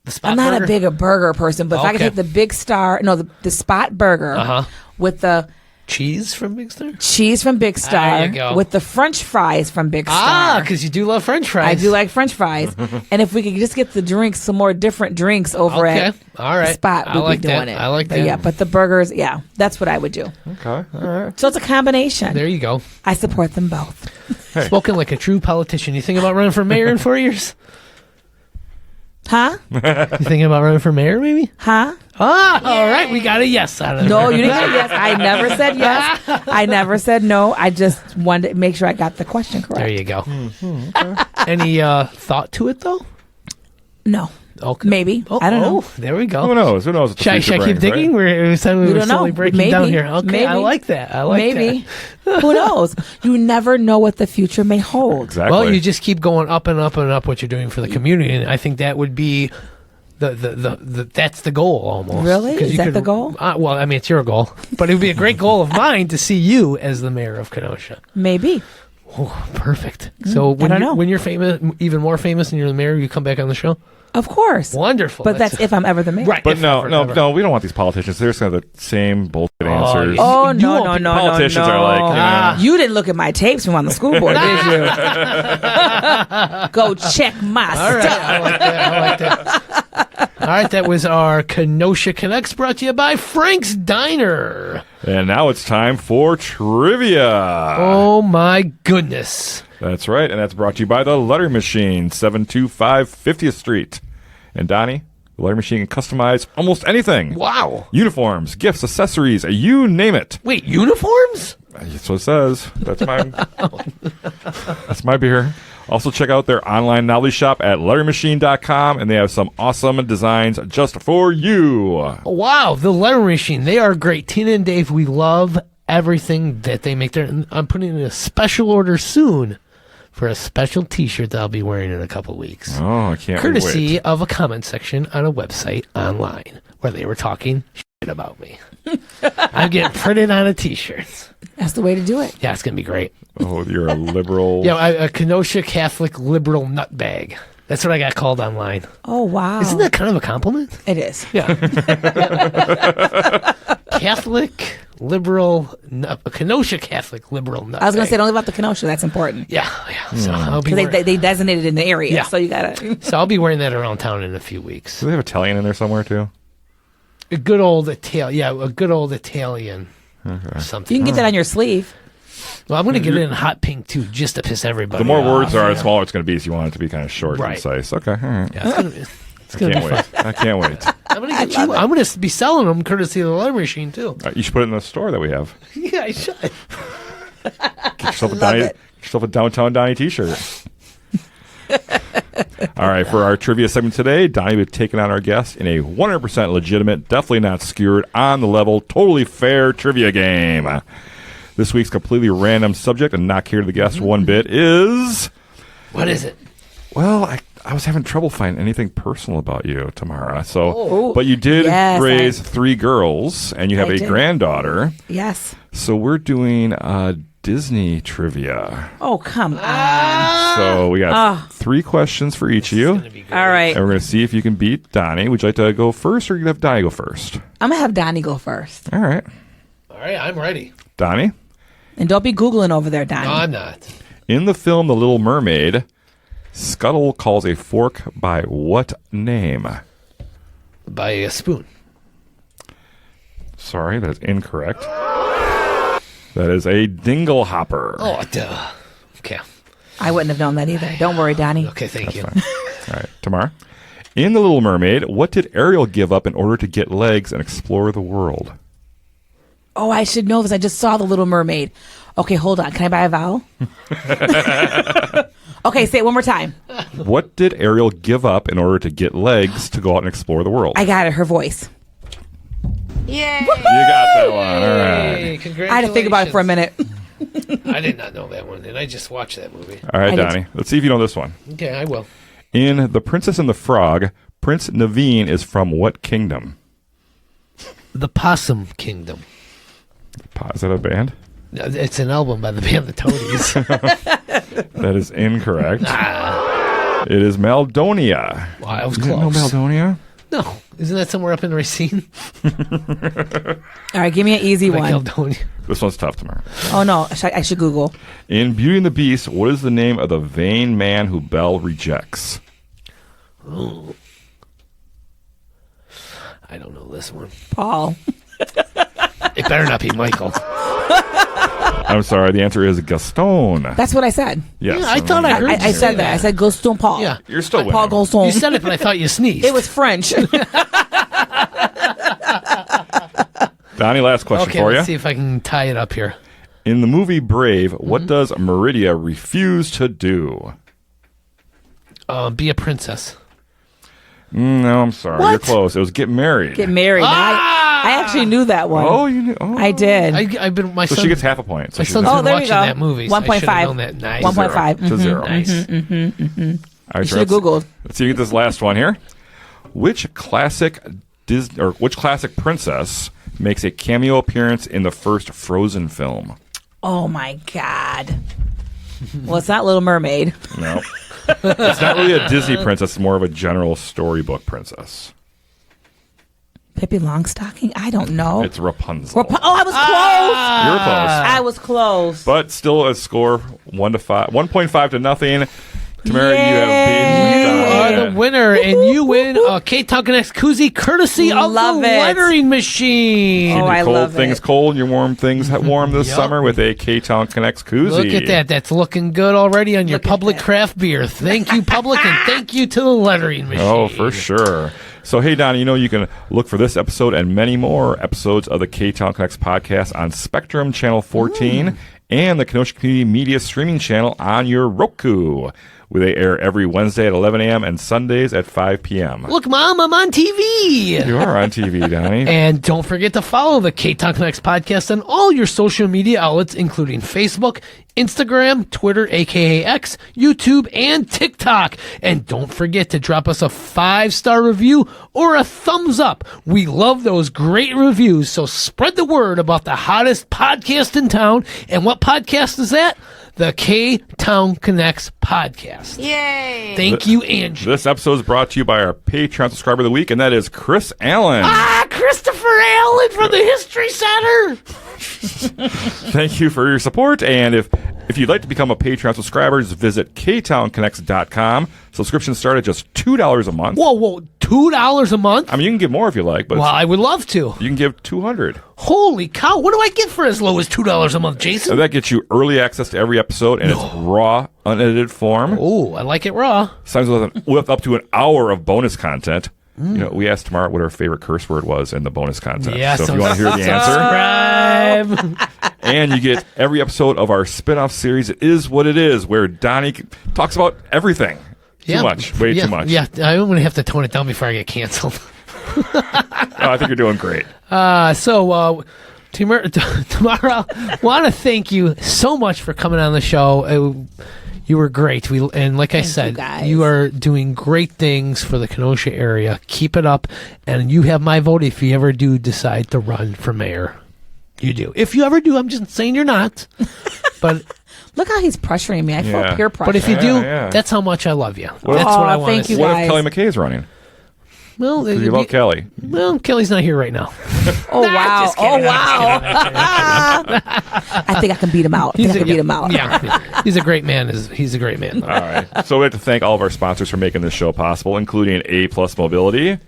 Speaker 1: Spot
Speaker 3: I'm not
Speaker 1: burger?
Speaker 3: a big burger person, but if I could
Speaker 1: Okay.
Speaker 3: take the Big Star, the Spot burger
Speaker 1: Uh-huh.
Speaker 3: with the
Speaker 1: cheese from Big Star.
Speaker 3: cheese from Big Star,
Speaker 1: There you go.
Speaker 3: with the French fries from Big Star.
Speaker 1: Ah, because you do love French fries.
Speaker 3: I do like French fries. And if we could just get the drinks, some more different drinks over
Speaker 1: Okay.
Speaker 3: at
Speaker 1: All right.
Speaker 3: the Spot,
Speaker 1: I
Speaker 3: we'd
Speaker 1: like
Speaker 3: be doing
Speaker 1: that.
Speaker 3: it.
Speaker 1: I like
Speaker 3: But
Speaker 1: that.
Speaker 3: yeah, but the burgers, that's what I would do.
Speaker 2: Okay. All right.
Speaker 3: So it's a combination.
Speaker 1: There you go.
Speaker 3: I support them both.
Speaker 1: Spoken like a true politician. You think about running for mayor in 4 years?
Speaker 3: Huh?
Speaker 1: You thinking about running for mayor, maybe?
Speaker 3: Huh?
Speaker 1: Ah, all right. We got a yes out of it.
Speaker 3: No, you didn't get a yes. I never said yes. I never said no. I just wanted to make sure I got the question correct.
Speaker 1: There you go. Any thought to it, though?
Speaker 3: No.
Speaker 1: Okay.
Speaker 3: Maybe.
Speaker 1: Oh,
Speaker 3: I don't know.
Speaker 1: There we go.
Speaker 2: Who knows? Who knows? What the
Speaker 1: Should I
Speaker 2: future
Speaker 1: keep
Speaker 2: brings,
Speaker 1: digging?
Speaker 2: right?
Speaker 1: We're
Speaker 3: We don't
Speaker 1: slowly
Speaker 3: know.
Speaker 1: breaking
Speaker 3: Maybe.
Speaker 1: down here. Okay,
Speaker 3: Maybe.
Speaker 1: I like that. I like
Speaker 3: Maybe.
Speaker 1: that.
Speaker 3: Who knows? You never know what the future may hold.
Speaker 2: Exactly.
Speaker 1: Well, you just keep going up and up and up what you're doing for the community, and I think that would be the that's the goal almost.
Speaker 3: Really?
Speaker 1: 'Cause
Speaker 3: Is
Speaker 1: you
Speaker 3: that
Speaker 1: could-
Speaker 3: the goal?
Speaker 1: Well, I mean, it's your goal, but it would be a great goal of mine to see you as the mayor of Kenosha.
Speaker 3: Maybe.
Speaker 1: Oh, perfect. So
Speaker 3: I don't know.
Speaker 1: when you're famous, even more famous, and you're the mayor, you come back on the show.
Speaker 3: Of course.
Speaker 1: Wonderful.
Speaker 3: But that's if I'm ever the mayor.
Speaker 1: right.
Speaker 2: But
Speaker 1: if
Speaker 2: no,
Speaker 1: ever,
Speaker 2: no,
Speaker 1: ever.
Speaker 2: no, we don't want these politicians. They're just going to have the same bullshit answers.
Speaker 1: yeah.
Speaker 3: Oh,
Speaker 1: You
Speaker 3: no,
Speaker 1: won't
Speaker 3: no,
Speaker 1: be-
Speaker 3: no,
Speaker 2: Politicians
Speaker 3: no, no.
Speaker 2: are like,
Speaker 3: You didn't look at my tapes from on the school board, did you? Go check my
Speaker 1: All right.
Speaker 3: stuff.
Speaker 1: I like that. All right. That was our Kenosha Connects brought to you by Frank's Diner.
Speaker 2: And now it's time for trivia.
Speaker 1: Oh, my goodness.
Speaker 2: That's right, and that's brought to you by the Letter Machine, 725 50th Street. And Donnie, the Letter Machine can customize almost anything.
Speaker 1: Wow.
Speaker 2: Uniforms, gifts, accessories, you name it.
Speaker 1: Wait, uniforms?
Speaker 2: That's what it says. That's my beer. Also, check out their online novelty shop at lettermachine.com, and they have some awesome designs just for you.
Speaker 1: Wow, the Letter Machine. They are great. Tina and Dave, we love everything that they make there. And I'm putting in a special order soon for a special T-shirt that I'll be wearing in a couple weeks.
Speaker 2: Oh, I can't
Speaker 1: Courtesy
Speaker 2: wait.
Speaker 1: of a comment section on a website online where they were talking shit about me. I'm getting printed on a T-shirt.
Speaker 3: That's the way to do it.
Speaker 1: Yeah, it's going to be great.
Speaker 2: Oh, you're a liberal.
Speaker 1: Yeah, a Kenosha Catholic liberal nutbag. That's what I got called online.
Speaker 3: Oh, wow.
Speaker 1: Isn't that kind of a compliment?
Speaker 3: It is.
Speaker 1: Yeah. Catholic liberal, Kenosha Catholic liberal nutbag.
Speaker 3: I was going to say, don't leave out the Kenosha. That's important.
Speaker 1: Yeah. So I'll be
Speaker 3: Because
Speaker 1: wearing,
Speaker 3: they designated in the area.
Speaker 1: Yeah.
Speaker 3: So you got to.
Speaker 1: so I'll be wearing that around town in a few weeks.
Speaker 2: Do they have Italian in there somewhere, too?
Speaker 1: A good old Italian. Yeah, a good old Italian. Something.
Speaker 3: You can get that on your sleeve.
Speaker 1: Well, I'm going to get it in hot pink too, just to piss everybody
Speaker 2: The more
Speaker 1: off.
Speaker 2: words are, the smaller it's going to be, so you want it to be kind of short
Speaker 1: Right.
Speaker 2: and concise. Okay, all right.
Speaker 1: Yeah, it's gonna
Speaker 2: Can't
Speaker 1: be fun.
Speaker 2: wait. I can't wait.
Speaker 1: I'm going to get you. I'm going to be selling them courtesy of the Letter Machine too.
Speaker 2: You should put it in the store that we have.
Speaker 1: Yeah, I should.
Speaker 2: Get yourself,
Speaker 3: Love it.
Speaker 2: Get yourself a Downtown Donnie t-shirt. All right, for our trivia segment today, Donnie will be taking on our guest in a 100% legitimate, definitely not skewered, on the level, totally fair trivia game. This week's completely random subject and not care to the guest one bit is...
Speaker 1: What is it?
Speaker 2: Well, I was having trouble finding anything personal about you, Tamarra. So,
Speaker 3: Oh.
Speaker 2: but you did
Speaker 3: Yes,
Speaker 2: raise 3 girls, and you have
Speaker 3: I
Speaker 2: a
Speaker 3: did.
Speaker 2: granddaughter.
Speaker 3: Yes.
Speaker 2: So we're doing Disney trivia.
Speaker 3: Oh, come on.
Speaker 2: So we got 3 questions for each of you.
Speaker 1: Gonna be great.
Speaker 3: All right.
Speaker 2: And we're going to see if you can beat Donnie. Would you like to go first, or you can have Donnie go first?
Speaker 3: I'm going to have Donnie go first.
Speaker 2: All right.
Speaker 1: All right, I'm ready.
Speaker 2: Donnie,
Speaker 3: And don't be Googling over there, Donnie.
Speaker 1: No, I'm not.
Speaker 2: in the film The Little Mermaid, Scuttle calls a fork by what name?
Speaker 1: By a spoon.
Speaker 2: Sorry, that is incorrect. That is a dingle hopper.
Speaker 1: Oh, duh. Okay.
Speaker 3: I wouldn't have known that either. Don't worry, Donnie.
Speaker 1: Okay, thank you.
Speaker 2: All right, Tamara. In The Little Mermaid, what did Ariel give up in order to get legs and explore the world?
Speaker 3: Oh, I should know this. I just saw The Little Mermaid. Okay, hold on. Can I buy a vowel? Okay, say it one more time.
Speaker 2: What did Ariel give up in order to get legs to go out and explore the world?
Speaker 3: I got it. Her voice.
Speaker 4: Yay!
Speaker 2: You got that one. All right.
Speaker 1: Hey, congratulations.
Speaker 3: I had to think about it for a minute.
Speaker 1: I did not know that one, and I just watched that movie.
Speaker 2: All right,
Speaker 3: I did
Speaker 2: Donnie. Let's see if you know this one.
Speaker 1: Okay, I will.
Speaker 2: In The Princess and the Frog, Prince Naveen is from what kingdom?
Speaker 1: The Possum Kingdom.
Speaker 2: Is that a band?
Speaker 1: It's an album by the band The Toadies.
Speaker 2: That is incorrect. It is Maldonia.
Speaker 1: Wow, I was
Speaker 2: You didn't know
Speaker 1: close.
Speaker 2: Maldonia?
Speaker 1: No, isn't that somewhere up in Racine?
Speaker 3: All right, give me an easy
Speaker 1: Like
Speaker 3: one.
Speaker 1: Eldonia.
Speaker 2: This one's tough, Tamara.
Speaker 3: Oh, no. I should Google.
Speaker 2: In Beauty and the Beast, what is the name of the vain man who Belle rejects?
Speaker 1: I don't know this one.
Speaker 3: Paul.
Speaker 1: It better not be Michael.
Speaker 2: I'm sorry, the answer is Gaston.
Speaker 3: That's what I said.
Speaker 2: Yes.
Speaker 1: Yeah, I thought I heard
Speaker 3: I
Speaker 1: you
Speaker 3: said
Speaker 1: say
Speaker 3: that. I said Gaston Paul.
Speaker 1: Yeah.
Speaker 2: You're still winning.
Speaker 3: Paul Gaston.
Speaker 1: You said it, but I thought you sneezed.
Speaker 3: It was French.
Speaker 2: Donnie, last question
Speaker 1: Okay,
Speaker 2: for you.
Speaker 1: let's see if I can tie it up here.
Speaker 2: In the movie Brave, what
Speaker 1: Mm-hmm.
Speaker 2: does Meridia refuse to do?
Speaker 1: Be a princess.
Speaker 2: No, I'm sorry.
Speaker 3: What?
Speaker 2: You're close. It was get married.
Speaker 3: Get married. I actually knew that one.
Speaker 2: Oh, you knew. Oh.
Speaker 3: I did.
Speaker 1: I've been my
Speaker 2: So
Speaker 1: son.
Speaker 2: she gets half a point. So
Speaker 1: My
Speaker 2: she's
Speaker 1: son's
Speaker 2: at
Speaker 1: been
Speaker 3: Oh, there you
Speaker 1: watching
Speaker 3: go.
Speaker 1: that movie. So I should
Speaker 3: 1.5.
Speaker 1: have known that. Nice.
Speaker 3: 1.5.
Speaker 2: to 0.
Speaker 1: Nice.
Speaker 2: All right,
Speaker 3: You
Speaker 2: so
Speaker 3: should have Googled.
Speaker 2: Let's see if you get this last one here. Which classic which classic princess makes a cameo appearance in the first Frozen film?
Speaker 3: Oh, my God. Well, it's not Little Mermaid.
Speaker 2: No. It's not really a Disney princess, it's more of a general storybook princess.
Speaker 3: Pippi Longstocking? I don't know.
Speaker 2: It's Rapunzel.
Speaker 3: I was close.
Speaker 2: You were close.
Speaker 3: I was close.
Speaker 2: But still a score 1.5 to nothing. Tamara,
Speaker 3: Yay.
Speaker 2: you have been
Speaker 1: You are the winner, and you win a Ktown Connects koozie courtesy of
Speaker 3: Love
Speaker 1: the
Speaker 3: it.
Speaker 1: lettering machine.
Speaker 2: Keep
Speaker 3: Oh,
Speaker 2: your
Speaker 3: I
Speaker 2: cold
Speaker 3: love
Speaker 2: things
Speaker 3: it.
Speaker 2: cold, your warm things warm this
Speaker 1: Yep.
Speaker 2: summer with a Ktown Connects koozie.
Speaker 1: Look at that. That's looking good already on your
Speaker 3: Look at
Speaker 1: public
Speaker 3: that.
Speaker 1: craft beer. Thank you, public, and thank you to the lettering machine.
Speaker 2: Oh, for sure. So, hey, Donnie, you can look for this episode and many more episodes of the Ktown Connects podcast on Spectrum Channel 14 and the Kenosha Community Media streaming channel on your Roku, where they air every Wednesday at 11 a.m. and Sundays at 5 p.m.
Speaker 1: Look, Mom, I'm on TV.
Speaker 2: You are on TV, Donnie.
Speaker 1: And don't forget to follow the Ktown Connects podcast on all your social media outlets, including Facebook, Instagram, Twitter, aka X, YouTube, and TikTok. And don't forget to drop us a 5-star review or a thumbs up. We love those great reviews, so spread the word about the hottest podcast in town. And what podcast is that? The Ktown Connects podcast.
Speaker 4: Yay!
Speaker 1: Thank you, Angie.
Speaker 2: This episode is brought to you by our Patreon subscriber of the week, and that is Chris Allen.
Speaker 1: Christopher Allen from the History Center.
Speaker 2: Thank you for your support, and if you'd like to become a Patreon subscriber, just visit ktownconnects.com. Subscriptions start at just $2 a month.
Speaker 1: Whoa, $2 a month?
Speaker 2: I mean, you can give more if you like, but
Speaker 1: Well, I would love to.
Speaker 2: you can give $200.
Speaker 1: Holy cow, what do I get for as low as $2 a month, Jason?
Speaker 2: And that gets you early access to every episode in its raw, unedited form.
Speaker 1: Oh, I like it raw.
Speaker 2: Sometimes with up to an hour of bonus content. We asked Tamarra what her favorite curse word was in the bonus content.
Speaker 1: Yeah,
Speaker 2: so if you want to hear the answer.
Speaker 1: Subscribe.
Speaker 2: And you get every episode of our spin-off series, It Is What It Is, where Donnie talks about everything. Too much. Way too much.
Speaker 1: Yeah, I'm going to have to tone it down before I get canceled.
Speaker 2: I think you're doing great.
Speaker 1: Tamarra, want to thank you so much for coming on the show. You were great. And like I said,
Speaker 3: guys.
Speaker 1: you are doing great things for the Kenosha area. Keep it up. And you have my vote if you ever do decide to run for mayor. You do. If you ever do, I'm just saying you're not. But
Speaker 3: Look how he's pressuring me. I feel
Speaker 2: Yeah.
Speaker 3: peer pressure.
Speaker 1: but if you do,
Speaker 2: Yeah.
Speaker 1: that's how much I love you.
Speaker 2: What-
Speaker 1: That's what I
Speaker 3: Aw,
Speaker 1: want
Speaker 3: thank
Speaker 1: to
Speaker 3: you,
Speaker 1: say.
Speaker 2: What
Speaker 3: guys.
Speaker 2: if Kelly McKay's running?
Speaker 1: Well,
Speaker 2: Because you love Kelly.
Speaker 1: Well, Kelly's not here right now.
Speaker 3: Oh, wow.
Speaker 1: just
Speaker 3: Oh,
Speaker 1: kidding.
Speaker 3: wow. I think I can beat him out.
Speaker 1: Yeah, he's a great man. He's a great man.
Speaker 2: All right. So we'd like to thank all of our sponsors for making this show possible, including A+ Mobility,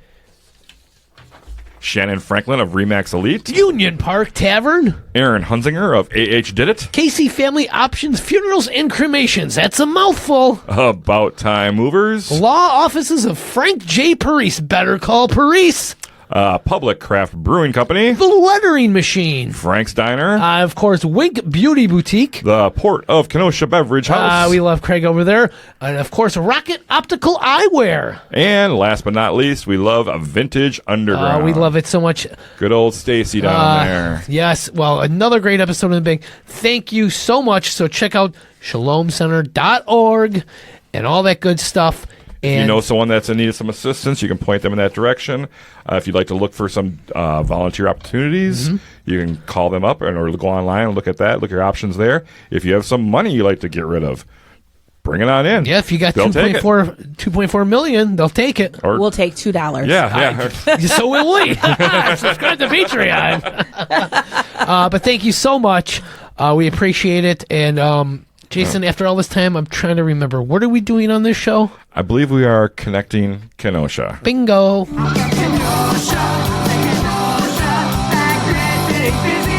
Speaker 2: Shannon Franklin of Remax Elite,
Speaker 1: Union Park Tavern,
Speaker 2: Aaron Hunzinger of AH Did It,
Speaker 1: Casey Family Options, Funerals and Cremations. That's a mouthful.
Speaker 2: About Time Movers,
Speaker 1: Law offices of Frank J. Parise. Better call Parise.
Speaker 2: Public Craft Brewing Company,
Speaker 1: The Lettering Machine.
Speaker 2: Frank's Diner,
Speaker 1: Of course, Wink Beauty Boutique.
Speaker 2: the Port of Kenosha Beverage House,
Speaker 1: We love Craig over there. And of course, Rocket Optical Eyewear.
Speaker 2: and last but not least, we love Vintage Underground.
Speaker 1: We love it so much.
Speaker 2: Good old Stacy down there.
Speaker 1: Yes. Well, another great episode of The Big. Thank you so much. So check out shalomcenter.org and all that good stuff.
Speaker 2: If
Speaker 1: And
Speaker 2: you know someone that's in need of some assistance, you can point them in that direction. If you'd like to look for some volunteer opportunities, you can call them up or go online and look at that, look at your options there. If you have some money you'd like to get rid of, bring it on in.
Speaker 1: yeah, if you got
Speaker 2: They'll take it.
Speaker 1: 2.4 million, they'll take it.
Speaker 2: Or,
Speaker 3: We'll take $2.
Speaker 2: yeah.
Speaker 1: So will we. Subscribe to Patreon. But thank you so much. We appreciate it. And Jason, after all this time, I'm trying to remember. What are we doing on this show?
Speaker 2: I believe we are connecting Kenosha.
Speaker 1: Bingo.
Speaker 4: Kenosha, that great big busy